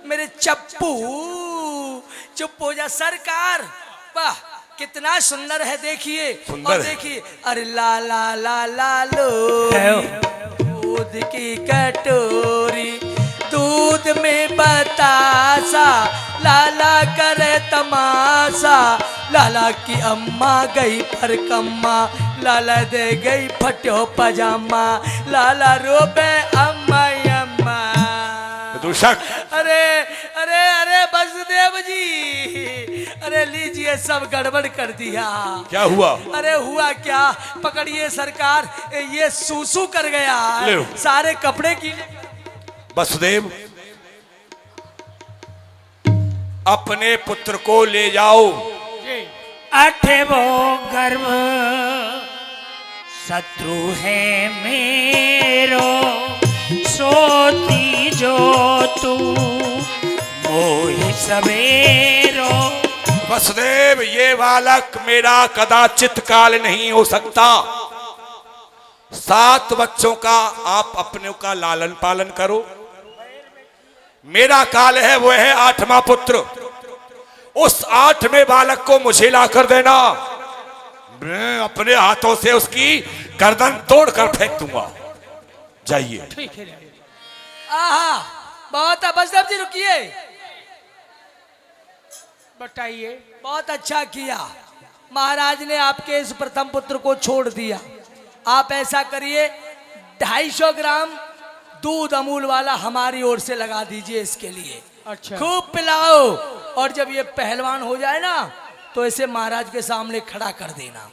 मेरे चप्पू, चुप हो जा। सरकार, वाह कितना सुंदर है, देखिए सुंदर और है। देखिए, अरे ला ला ला ला लो दूध की कटोरी, दूध में बतासा, लाला करे तमाशा, लाला की अम्मा गई पर कम्मा, लाला दे गई फटो पजामा, लाला रोबे अम्मा अम्मा। दूषक, अरे अरे अरे वसुदेव जी, अरे लीजिए सब गड़बड़ कर दिया। क्या हुआ? अरे हुआ क्या, पकड़िए सरकार, ये सूसू कर गया, ले लो। सारे कपड़े की। वसुदेव, अपने पुत्र को ले जाओ। अठवो गर्भ शत्रु है मेरो, सोती जो तू मोहि सवेरो। वसुदेव, ये बालक मेरा कदाचित काल नहीं हो सकता। 7 बच्चों का आप अपने का लालन पालन करो। मेरा काल है, वो है 8वां पुत्र। उस 8वें बालक को मुझे ला कर देना, मैं अपने हाथों से उसकी गर्दन तोड़कर फेंक दूंगा। जाइए। ठीक है। आहा, बहुत है वसुदेव जी, रुकिए। बताइए। बहुत अच्छा किया, महाराज ने आपके इस प्रथम पुत्र को छोड़ दिया। आप ऐसा करिए, 250 ग्राम दूध अमूल वाला हमारी ओर से लगा दीजिए इसके लिए। अच्छा। खूब पिलाओ, और जब ये पहलवान हो जाए ना तो इसे महाराज के सामने खड़ा कर देना,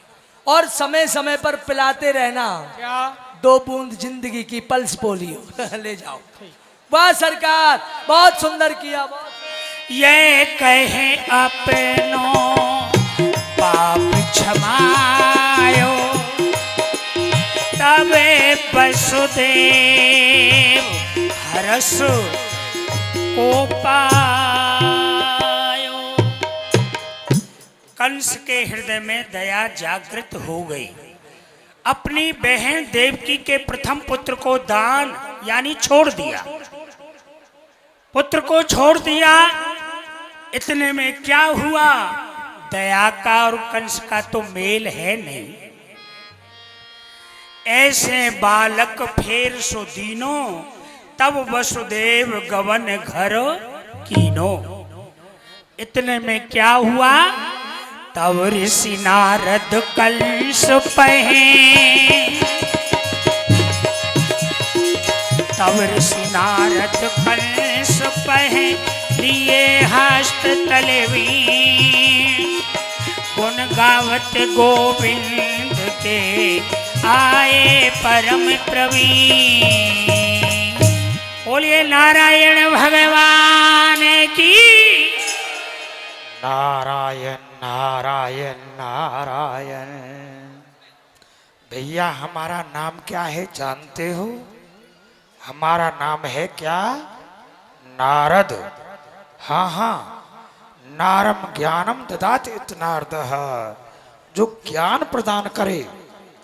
और समय समय पर पिलाते रहना। क्या? 2 बूंद जिंदगी की पल्स पोलियो ले जाओ। वाह सरकार, बहुत सुंदर किया। ये कहे अपनो पाप क्षमायो, तबे वसुदेव हरस को पायो। कंस के हृदय में दया जागृत हो गई। अपनी बहन देवकी के प्रथम पुत्र को दान यानी छोड़ दिया, पुत्र को छोड़ दिया। इतने में क्या हुआ, दया का और कंस का तो मेल है नहीं। ऐसे बालक फेर सो दीनो, तब वसुदेव गवन घर कीनो। इतने में क्या हुआ, तब ऋषि नारद कंस पहे, तब ऋषि नारद कंस पहे, लिए हस्त तलवी, गुण गावत गोविंद के आए परम प्रवीण। बोलिए नारायण भगवान की। नारायण नारायण नारायण। भैया हमारा नाम क्या है जानते हो? हमारा नाम है क्या? नारद। हाँ हाँ, नारम ज्ञानम ददाति इतनार्दः, जो ज्ञान प्रदान करे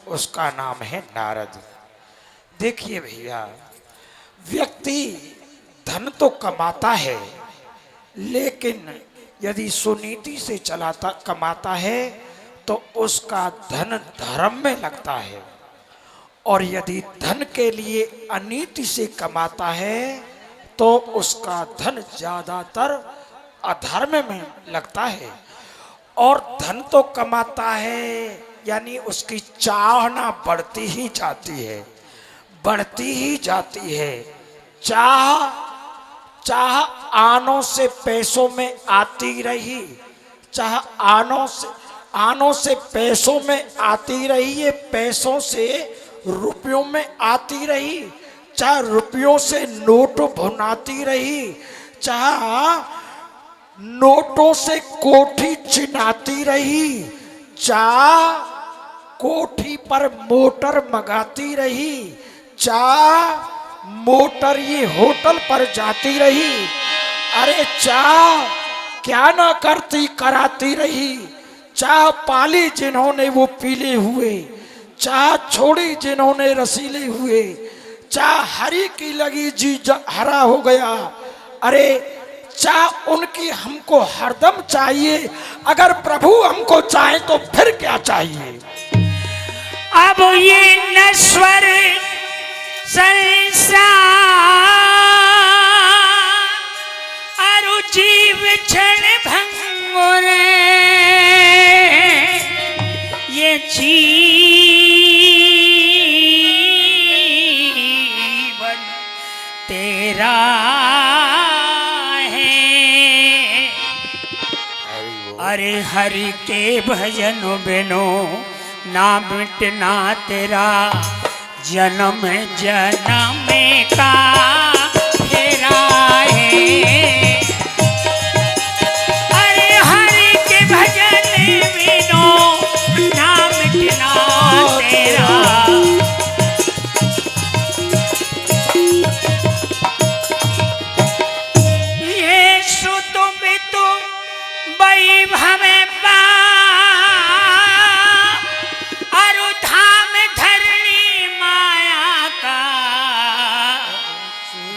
उसका नाम है नारद। देखिए भैया, व्यक्ति धन तो कमाता है, लेकिन यदि सुनीति से कमाता है तो उसका धन धर्म में लगता है, और यदि धन के लिए अनीति से कमाता है तो उसका धन ज्यादातर अधर्म में लगता है। और धन तो कमाता है, यानी उसकी चाहना बढ़ती ही जाती है, बढ़ती ही जाती है। चाह आनों से पैसों में आती रही, चाह आनों से पैसों में आती रही, ये पैसों से रुपयों में आती रही, चाहे रुपयों से नोट भुनाती रही, चाहे नोटों से कोठी चिनाती रही, चाहे कोठी पर मोटर मंगाती रही, चाहे मोटर ये होटल पर जाती रही। अरे चाह क्या ना करती कराती रही, चाह पाली जिन्होंने वो पीले हुए, चाह छोड़ी जिन्होंने रसीले हुए, चाह हरी की लगी जी हरा हो गया। अरे चाह उनकी हमको हरदम चाहिए, अगर प्रभु हमको चाहे तो फिर क्या चाहिए। अब ये नश्वर संसार अरु जीव क्षण भंगुर, ये जीवन तेरा है। अरे हरि के भजन बिनो ना मिटना तेरा, जन्म जन्म का फेरा है। अरे हरि के भजन बिनो ना मिटना तेरा, ये सुत बितु वैभव पा अरु धाम धरणी माया का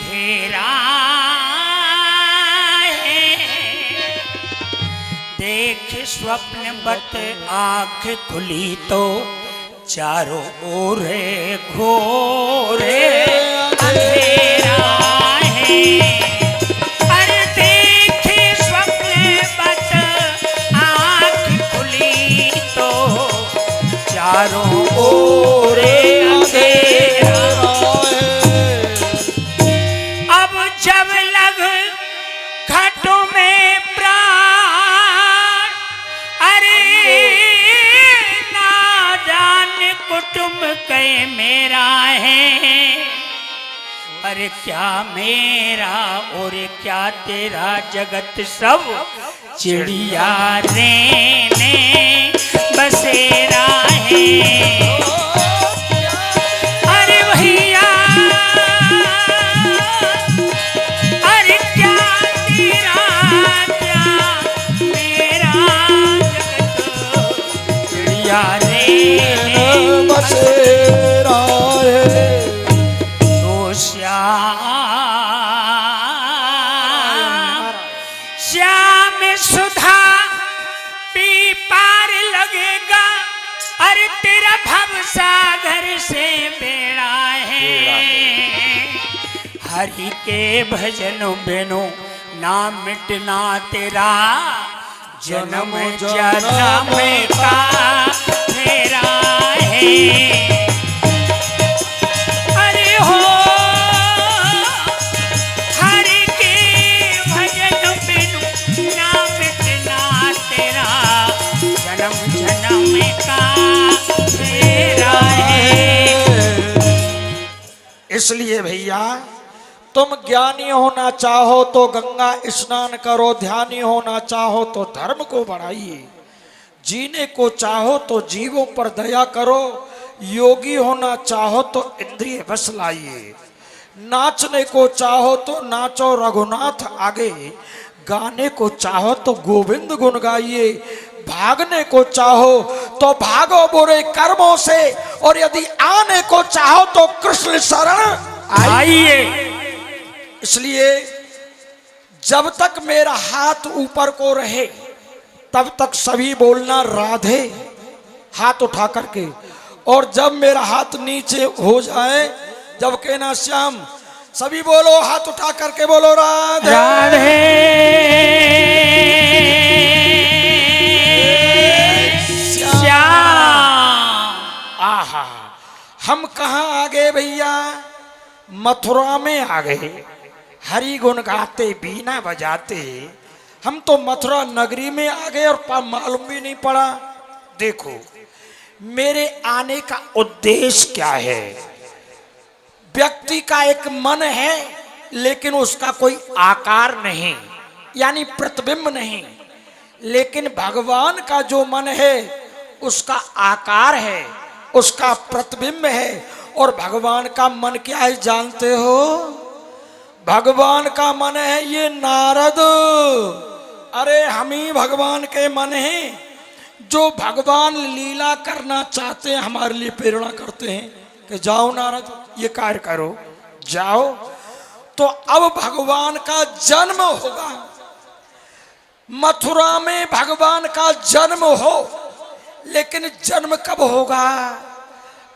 घेरा है। देख स्वप्न बत आंख खुली तो चारों ओर घोर अंधेरा है। अरे देख स्वप्न बत आंख खुली तो चारों ओर अंधेरा। अब जब लग घाटों में प्राण, अरे ना जाने कुटुंब कै मेरा है। अरे क्या मेरा और क्या तेरा, जगत सब चिड़िया रेने बसेरा है। अरे भैया अरे क्या तेरा क्या मेरा, जगत चिड़िया रेने बसेरा है। तो श्याम सुधा पी पार लगेगा। अरे तेरा भव सागर से बेड़ा है। हरि के भजन बिनु ना मिटना तेरा, जन्म जन्म का फेरा है। अरे हो हरि के भजन बिनु ना मिटना तेरा, जन्म जन्म का फेरा है। इसलिए भैया तुम ज्ञानी होना चाहो तो गंगा स्नान करो, ध्यानी होना चाहो तो धर्म को बढ़ाइए, जीने को चाहो तो जीवों पर दया करो, योगी होना चाहो तो इंद्रिय बस लाइए, नाचने को चाहो तो नाचो रघुनाथ आगे, गाने को चाहो तो गोविंद गुण गाइए, भागने को चाहो तो भागो बुरे कर्मों से, और यदि आने को चाहो तो कृष्ण शरण आइए। इसलिए जब तक मेरा हाथ ऊपर को रहे तब तक सभी बोलना राधे हाथ उठा करके, और जब मेरा हाथ नीचे हो जाए जब कहना श्याम, सभी बोलो हाथ उठा करके बोलो राधे राधे। आहा, हम कहाँ आ गए भैया, मथुरा में आ गए। हरि गुण गाते बीना बजाते हम तो मथुरा नगरी में आ गए और मालूम भी नहीं पड़ा। देखो मेरे आने का उद्देश्य क्या है। व्यक्ति का एक मन है लेकिन उसका कोई आकार नहीं, यानी प्रतिबिंब नहीं, लेकिन भगवान का जो मन है उसका आकार है, उसका प्रतिबिंब है। और भगवान का मन क्या है जानते हो? भगवान का मन है ये नारद, अरे हम ही भगवान के मन हैं, जो भगवान लीला करना चाहते हैं हमारे लिए प्रेरणा करते हैं कि जाओ नारद ये कार्य करो, जाओ। तो अब भगवान का जन्म होगा, मथुरा में भगवान का जन्म हो, लेकिन जन्म कब होगा?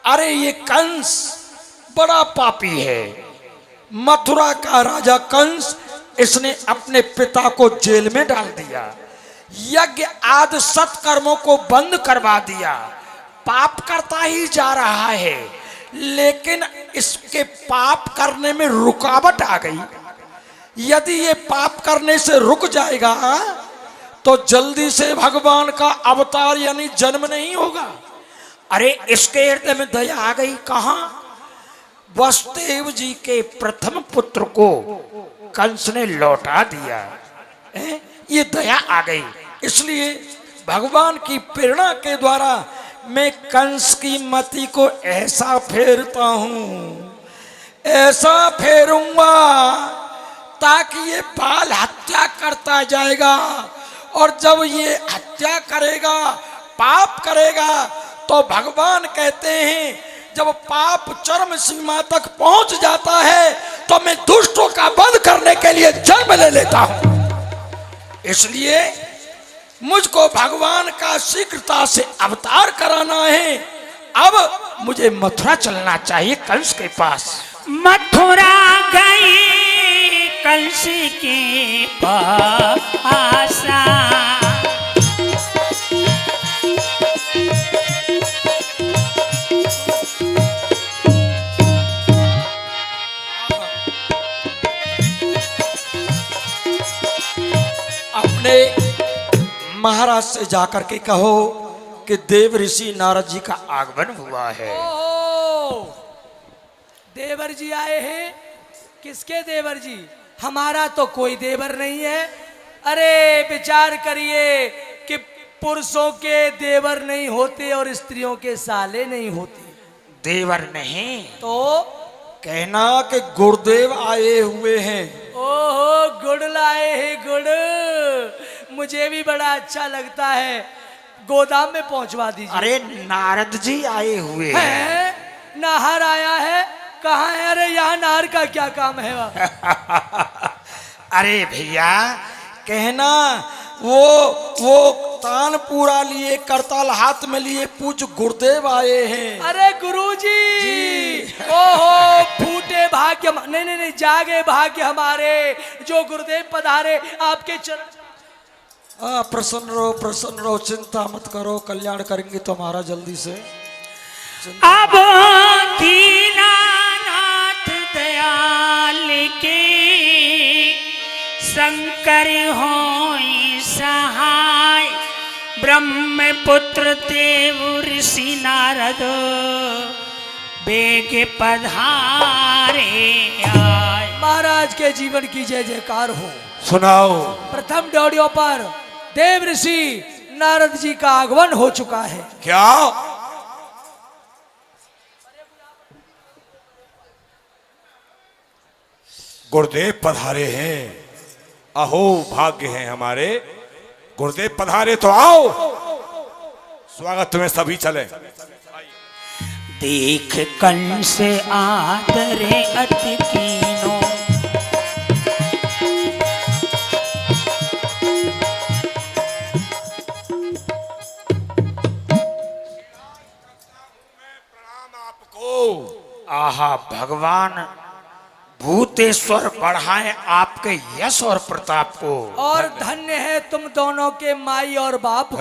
अरे ये कंस बड़ा पापी है, मथुरा का राजा कंस, इसने अपने पिता को जेल में डाल दिया, यज्ञ आदि सत्कर्मों को बंद करवा दिया, पाप करता ही जा रहा है, लेकिन इसके पाप करने में रुकावट आ गई। यदि ये पाप करने से रुक जाएगा तो जल्दी से भगवान का अवतार यानी जन्म नहीं होगा। अरे इसके हृदय में दया आ गई। कहां? वसुदेव जी के प्रथम पुत्र को कंस ने लौटा दिया, ये दया आ गई। इसलिए भगवान की प्रेरणा के द्वारा मैं कंस की मति को ऐसा फेरता हूं, ऐसा फेरूंगा ताकि ये बाल हत्या करता जाएगा, और जब ये हत्या करेगा, पाप करेगा, तो भगवान कहते हैं जब पाप चरम सीमा तक पहुंच जाता है तो मैं दुष्टों का वध करने के लिए जन्म ले लेता हूं। इसलिए मुझको भगवान का शीघ्रता से अवतार कराना है। अब मुझे मथुरा चलना चाहिए कंस के पास। मथुरा गई कंस के पास, महाराज से जाकर के कहो कि देव ऋषि नारद जी का आगमन हुआ है। ओ, देवर जी आए हैं। किसके देवर जी? हमारा तो कोई देवर नहीं है। अरे विचार करिए कि पुरुषों के देवर नहीं होते और स्त्रियों के साले नहीं होते। देवर नहीं तो कहना कि गुरुदेव आए हुए हैं। ओहो, गुड़ लाए हैं गुड़। मुझे भी बड़ा अच्छा लगता है, गोदाम में पहुंचवा दीजिए। अरे नारद जी आए हुए हैं। नाहर आया है? कहाँ है? अरे यहाँ नाहर का क्या काम है? अरे भैया कहना वो तानपुरा लिए, करताल हाथ में लिए पूज्य गुरुदेव आए हैं। अरे गुरुजी, ओहो फूटे भाग्य, नहीं जागे भाग्य हमारे, जो गुरुदेव पधारे आपके चरण। प्रसन्न रहो, चिंता मत करो, कल्याण करेंगे तुम्हारा जल्दी से। अब दीनानाथ दयाल के शंकर होई सहाय, ब्रह्मपुत्र देव ऋषि नारद बेग पधारे आए। महाराज के जीवन की जय जयकार हो। सुनाओ। प्रथम ड्योढ़ियों पर देव ऋषि नारद जी का आगमन हो चुका है। क्या? गुरुदेव पधारे हैं। अहो भाग्य है हमारे, गुरुदेव पधारे तो आओ, स्वागत में सभी चले। देख कंस आदरे अति कीनो, आहा भगवान भूतेश्वर बढ़ाएं आपके यश और प्रताप को। और धन्य है तुम दोनों के माई और बाप को।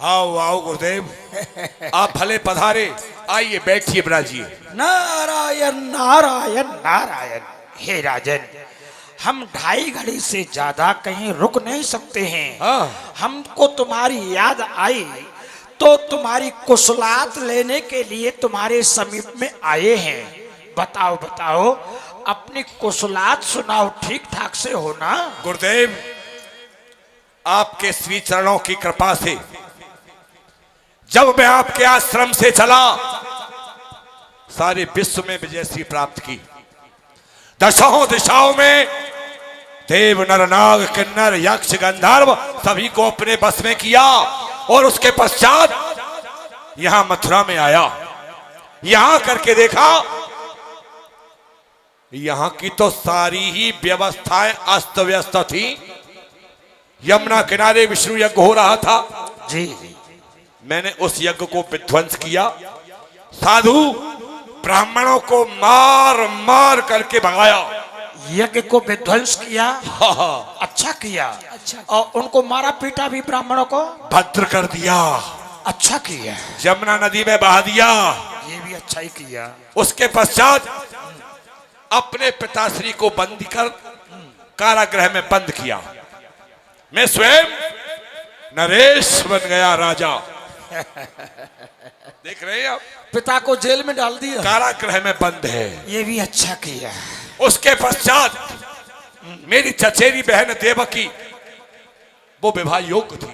आओ आओ गुरुदेव, आप भले पधारे, आइए बैठिए बिराजिए। नारायण नारायण नारायण। हे राजन, हम 2.5 घड़ी से ज्यादा कहीं रुक नहीं सकते हैं। हमको तुम्हारी याद आई तो तुम्हारी कुशलात लेने के लिए तुम्हारे समीप में आए हैं। बताओ बताओ, अपनी कुशलात सुनाओ, ठीक ठाक से हो ना? गुरुदेव, आपके श्री चरणों की कृपा से जब मैं आपके आश्रम से चला, सारे विश्व में विजय श्री प्राप्त की, दशों दिशाओं में देव नर नाग किन्नर यक्ष गंधर्व सभी को अपने बस में किया और उसके पश्चात यहां मथुरा में आया। यहां करके देखा, यहां की तो सारी ही व्यवस्थाएं अस्त व्यस्त थी। यमुना किनारे विष्णु यज्ञ हो रहा था जी। मैंने उस यज्ञ को विध्वंस किया, साधु ब्राह्मणों को मार मार करके भगाया। यज्ञ को विध्वंस किया, हाँ, अच्छा किया। और उनको मारा पीटा भी, ब्राह्मणों को भद्र कर दिया, अच्छा किया। यमुना नदी में बहा दिया। ये भी अच्छा ही किया। उसके पश्चात अपने पिताश्री को बंदी कर कारागृह में बंद किया। मैं स्वयं नरेश बन गया राजा। देख रहे हैं आप, पिता को जेल में डाल दिया, कारागृह में बंद है। ये भी अच्छा किया। उसके पश्चात मेरी चचेरी बहन देवकी, वो विवाह योग्य थी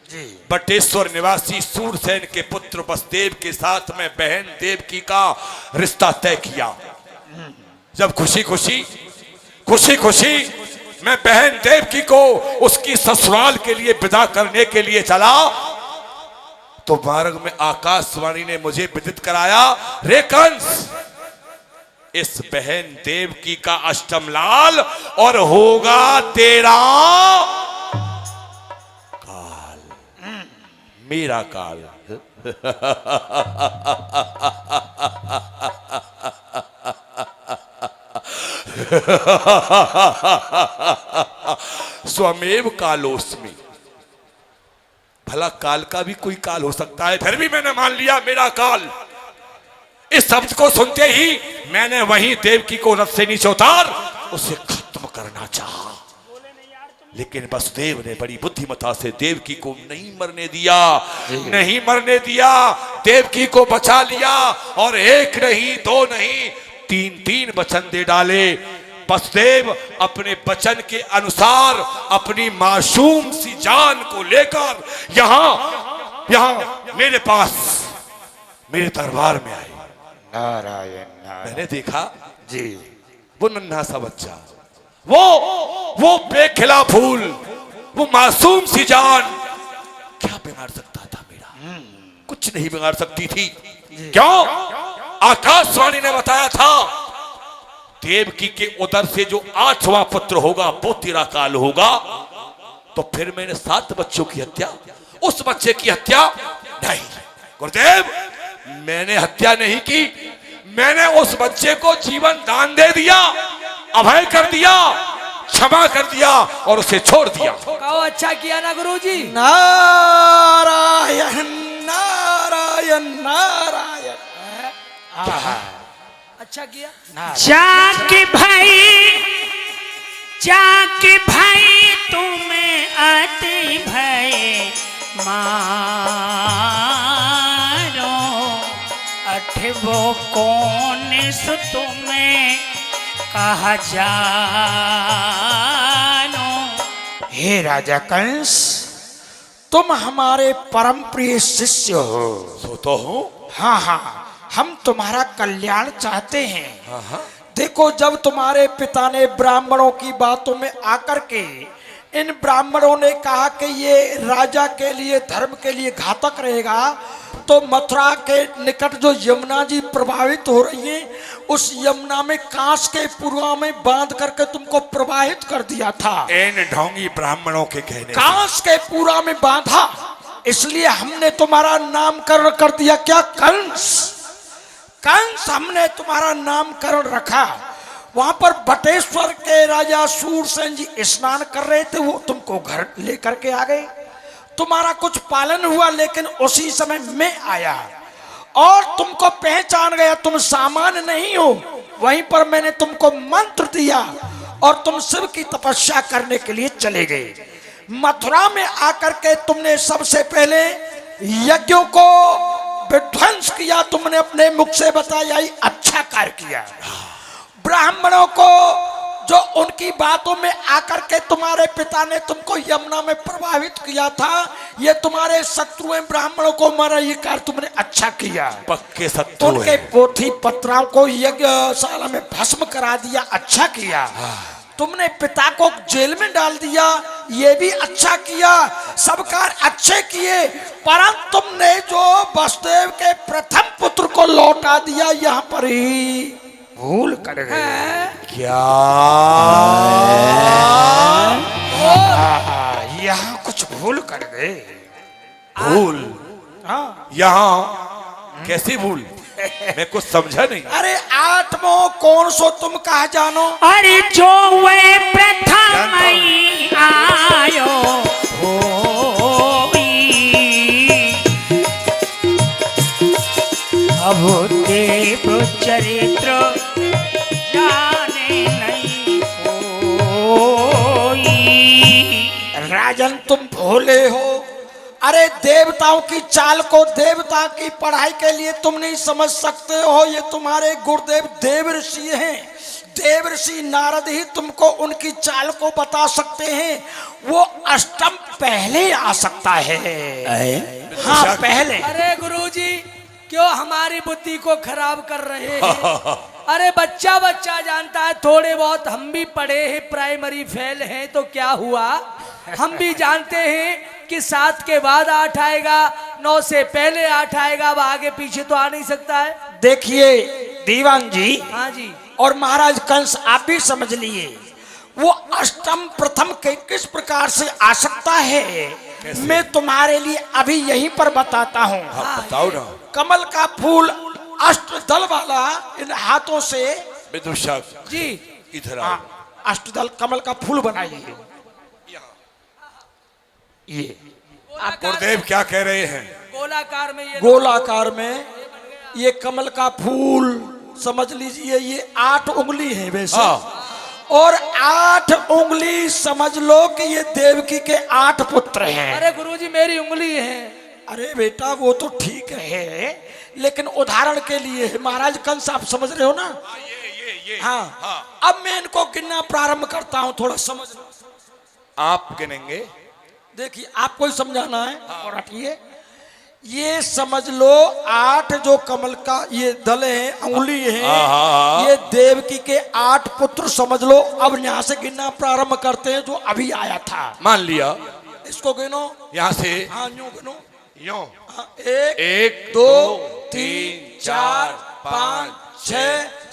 जी। बटेश्वर निवासी सूरसेन के पुत्र वसुदेव के साथ में बहन देवकी का रिश्ता तय किया। जब खुशी खुशी मैं बहन देवकी को उसकी ससुराल के लिए विदा करने के लिए चला, तो मार्ग में आकाशवाणी ने मुझे विदित कराया, रे कंस, इस बहन देवकी का अष्टम लाल और होगा तेरा काल, मेरा काल। स्वमेव कालोस्मि। भला काल का भी कोई काल हो सकता है, फिर भी मैंने मान लिया मेरा काल। इस शब्द को सुनते ही मैंने वहीं देवकी को रथ से नीचे उतार उसे खत्म करना चाहा, लेकिन वसुदेव ने बड़ी बुद्धिमता से देवकी को नहीं मरने दिया, देवकी को बचा लिया और एक नहीं दो नहीं तीन वचन दे डाले। वसुदेव अपने वचन के अनुसार अपनी मासूम सी जान को लेकर यहां मेरे पास, मेरे दरबार में आए। नारायण नारायण। मैंने देखा जी, वो नन्हा सा बच्चा, वो बेखिला फूल, वो मासूम सी जान क्या बिगाड़ सकता था मेरा? कुछ नहीं बिगाड़ सकती थी। क्यों? आकाशवाणी ने बताया था, देवकी के उदर से जो 8वां पुत्र होगा वो तेरा काल होगा। तो फिर मैंने 7 बच्चों की हत्या, उस बच्चे की हत्या नहीं, गुरुदेव मैंने हत्या नहीं की, मैंने उस बच्चे को जीवन दान दे दिया, अभय कर दिया, क्षमा कर दिया और उसे छोड़ दिया। कहो अच्छा किया ना गुरुजी। नारायण नारायण नारायण। अच्छा किया। जाके भाई तुम्हें आते भाई मारो, अठबो कौन सो तुम्हें कहा जानो। हे राजा कंस, तुम हमारे परम प्रिय शिष्य हो। सो तो हूं। हाँ हाँ, हम तुम्हारा कल्याण चाहते हैं। देखो, जब तुम्हारे पिता ने ब्राह्मणों की बातों में आकर के इन ब्राह्मणों ने कहा कि ये राजा के लिए, धर्म के लिए घातक रहेगा, तो मथुरा के निकट जो यमुना जी प्रभावित हो रही है, उस यमुना में कांस के पुरुआ में बांध करके तुमको प्रवाहित कर दिया था। इन ढोंगी ब्राह्मणों के कहने कांस के पुरुआ में बांधा, इसलिए हमने तुम्हारा नामकरण कर दिया। क्या कंस? कंस हमने तुम्हारा नामकरण रखा। वहां पर बटेश्वर के राजा सूरसेन जी स्नान कर रहे थे, वो तुमको घर लेकर के आ गए। तुम्हारा कुछ पालन हुआ, लेकिन उसी समय मैं आया और तुमको पहचान गया, तुम सामान्य नहीं हो। वहीं पर मैंने तुमको मंत्र दिया और तुम शिव की तपस्या करने के लिए चले गए। मथुरा में आकर के तुमने सबसे पहले यज्ञों को विध्वंस किया, तुमने अपने मुख से बताया, अच्छा कार्य किया। ब्राह्मणों को जो उनकी बातों में आकर के तुम्हारे पिता ने तुमको यमुना में प्रभावित किया था, ये तुम्हारे शत्रु हैं, ब्राह्मणों को मारा, ये कार्य तुमने अच्छा किया। पक्के शत्रु उनके हैं। पोथी पत्राओं को यज्ञशाला में भस्म करा दिया, अच्छा किया। तुमने पिता को जेल में डाल दिया, ये भी अच्छा किया, सब कार्य अच्छे किए, परंतु तुमने जो वसुदेव के प्रथम पुत्र को लौटा दिया, यहाँ पर ही भूल कर गए। क्या यहाँ कुछ भूल कर गए। भूल? हाँ, यहाँ कैसी भूल? मैं कुछ समझा नहीं। अरे आत्मो कौन सो तुम कहा जानो। अरे जो वे प्रथम आयो होई, अब देव चरित्र जाने नहीं कोई। राजन तुम भोले हो। अरे देवताओं की चाल को, देवता की पढ़ाई के लिए तुम नहीं समझ सकते हो। ये तुम्हारे गुरुदेव देव ऋषि हैं। देव ऋषि नारद ही तुमको उनकी चाल को बता सकते हैं। वो अष्टम पहले आ सकता है। हाँ पहले। अरे गुरुजी क्यों हमारी बुद्धि को खराब कर रहे हैं? अरे बच्चा बच्चा जानता है, थोड़े बहुत हम भी पढ़े हैं, प्राइमरी फेल हैं तो क्या हुआ। हम भी जानते हैं कि 7 के बाद 8 आएगा, 9 से पहले 8 आएगा, अब आगे पीछे तो आ नहीं सकता है। देखिए दीवान जी, हाँ जी, और महाराज कंस आप भी समझ लिए, वो अष्टम प्रथम के किस प्रकार से आ सकता है, मैं तुम्हारे लिए अभी यहीं पर बताता हूँ। हाँ, बताओ ना। कमल का फूल अष्टदल वाला इन हाथों से, विदुषा जी इधर आओ। हाँ, अष्टदल कमल का फूल बनाइए। ये गुरुदेव क्या कह रहे हैं? गोलाकार में, ये गोलाकार में ये कमल का फूल समझ लीजिए, ये 8 उंगली है वैसे। हाँ। और 8 उंगली समझ लो कि ये देवकी के 8 पुत्र हैं। अरे गुरुजी मेरी उंगली है। अरे बेटा वो तो ठीक है, लेकिन उदाहरण के लिए है। महाराज कंस आप समझ रहे हो ना। ये हाँ। अब मैं इनको गिनना प्रारंभ करता हूँ, थोड़ा समझ लो। आप गिनेंगे? देखिए आपको ही समझाना है। और हटिए, ये समझ लो 8 जो कमल का ये दल है, उंगली है, ये देवकी के 8 पुत्र समझ लो। अब यहाँ से गिनना प्रारंभ करते हैं, जो अभी आया था। मान लिया। इसको गिनो यहाँ से। हाँ यूं गिनो। यूं। हाँ, 1 2 3 3 4 4 5 6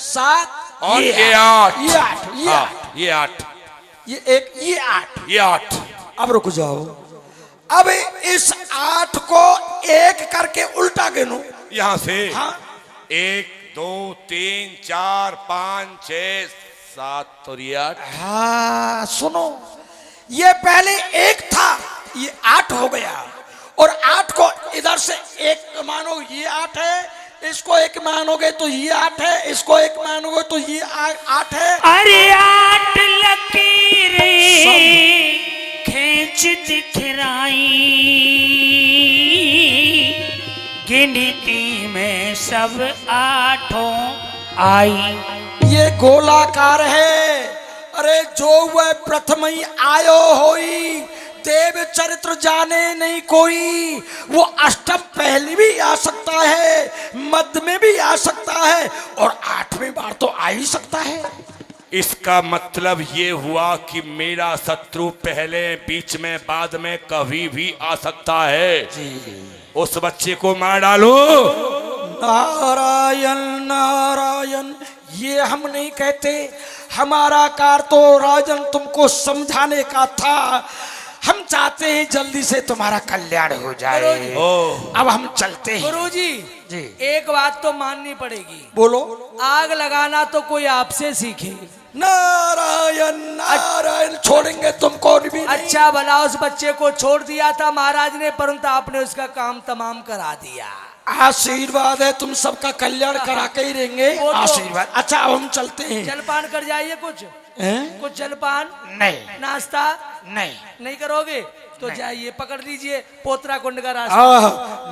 7 और ये 8। ये 8 ये 8 ये 8 ये 1 ये 8। ये 8। अब रुक जाओ, अब इस 8 को 1 करके उल्टा गिनो। यहाँ से। हाँ 1 2 3 4 5 6 7 और ये 8। हाँ सुनो, ये पहले 1 था, ये 8 हो गया। और 8 को इधर से 1 मानो, ये 8 है, इसको 1 मानोगे तो ये 8 है, इसको 1 मानोगे तो ये 8 है। अरे 8 लकीरें खींच दिखराई, गिनती में सब 8 आई। ये गोलाकार है। अरे जो वह प्रथम ही आयो होई, देव चरित्र जाने नहीं कोई। वो अष्टम पहले भी आ सकता है, मध्य में भी आ सकता है, और 8वें बार तो आ ही सकता है। इसका मतलब ये हुआ कि मेरा शत्रु पहले, बीच में, बाद में कभी भी आ सकता है। उस बच्चे को मार डालो। नारायण नारायण, ये हम नहीं कहते। हमारा कार तो राजन तुमको समझाने का था। हम चाहते हैं जल्दी से तुम्हारा कल्याण हो जाए। अब हम चलते हैं। गुरुजी जी। एक बात तो माननी पड़ेगी, बोलो। आग लगाना तो कोई आपसे सीखे। नारायण नारायण, छोड़ेंगे तुमको भी नहीं। अच्छा भला उस बच्चे को छोड़ दिया था महाराज ने, परंतु आपने उसका काम तमाम करा दिया। आशीर्वाद है, तुम सबका कल्याण करा के ही रहेंगे। वो तो- आशीर्वाद। अच्छा अब हम चलते हैं। जलपान कर जाइए कुछ। हैं? कुछ जलपान, नहीं नाश्ता नहीं। नहीं करोगे तो जाइए, पकड़ लीजिए पोतरा कुंड का रास्ता।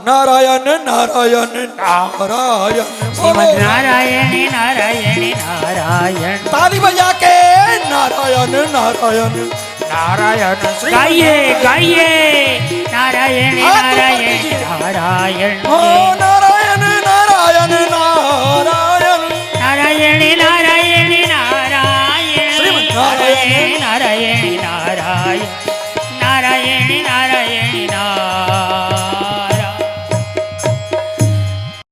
नारायण नारायण नारायण, श्रीमद् नारायण नारायण नारायण। ताली बजा के नारायण नारायण नारायण। गाइए गाइए नारायण नारायण नारायण नारायण नारायण नारायण नारायण नारायण नारायण नारायण कराया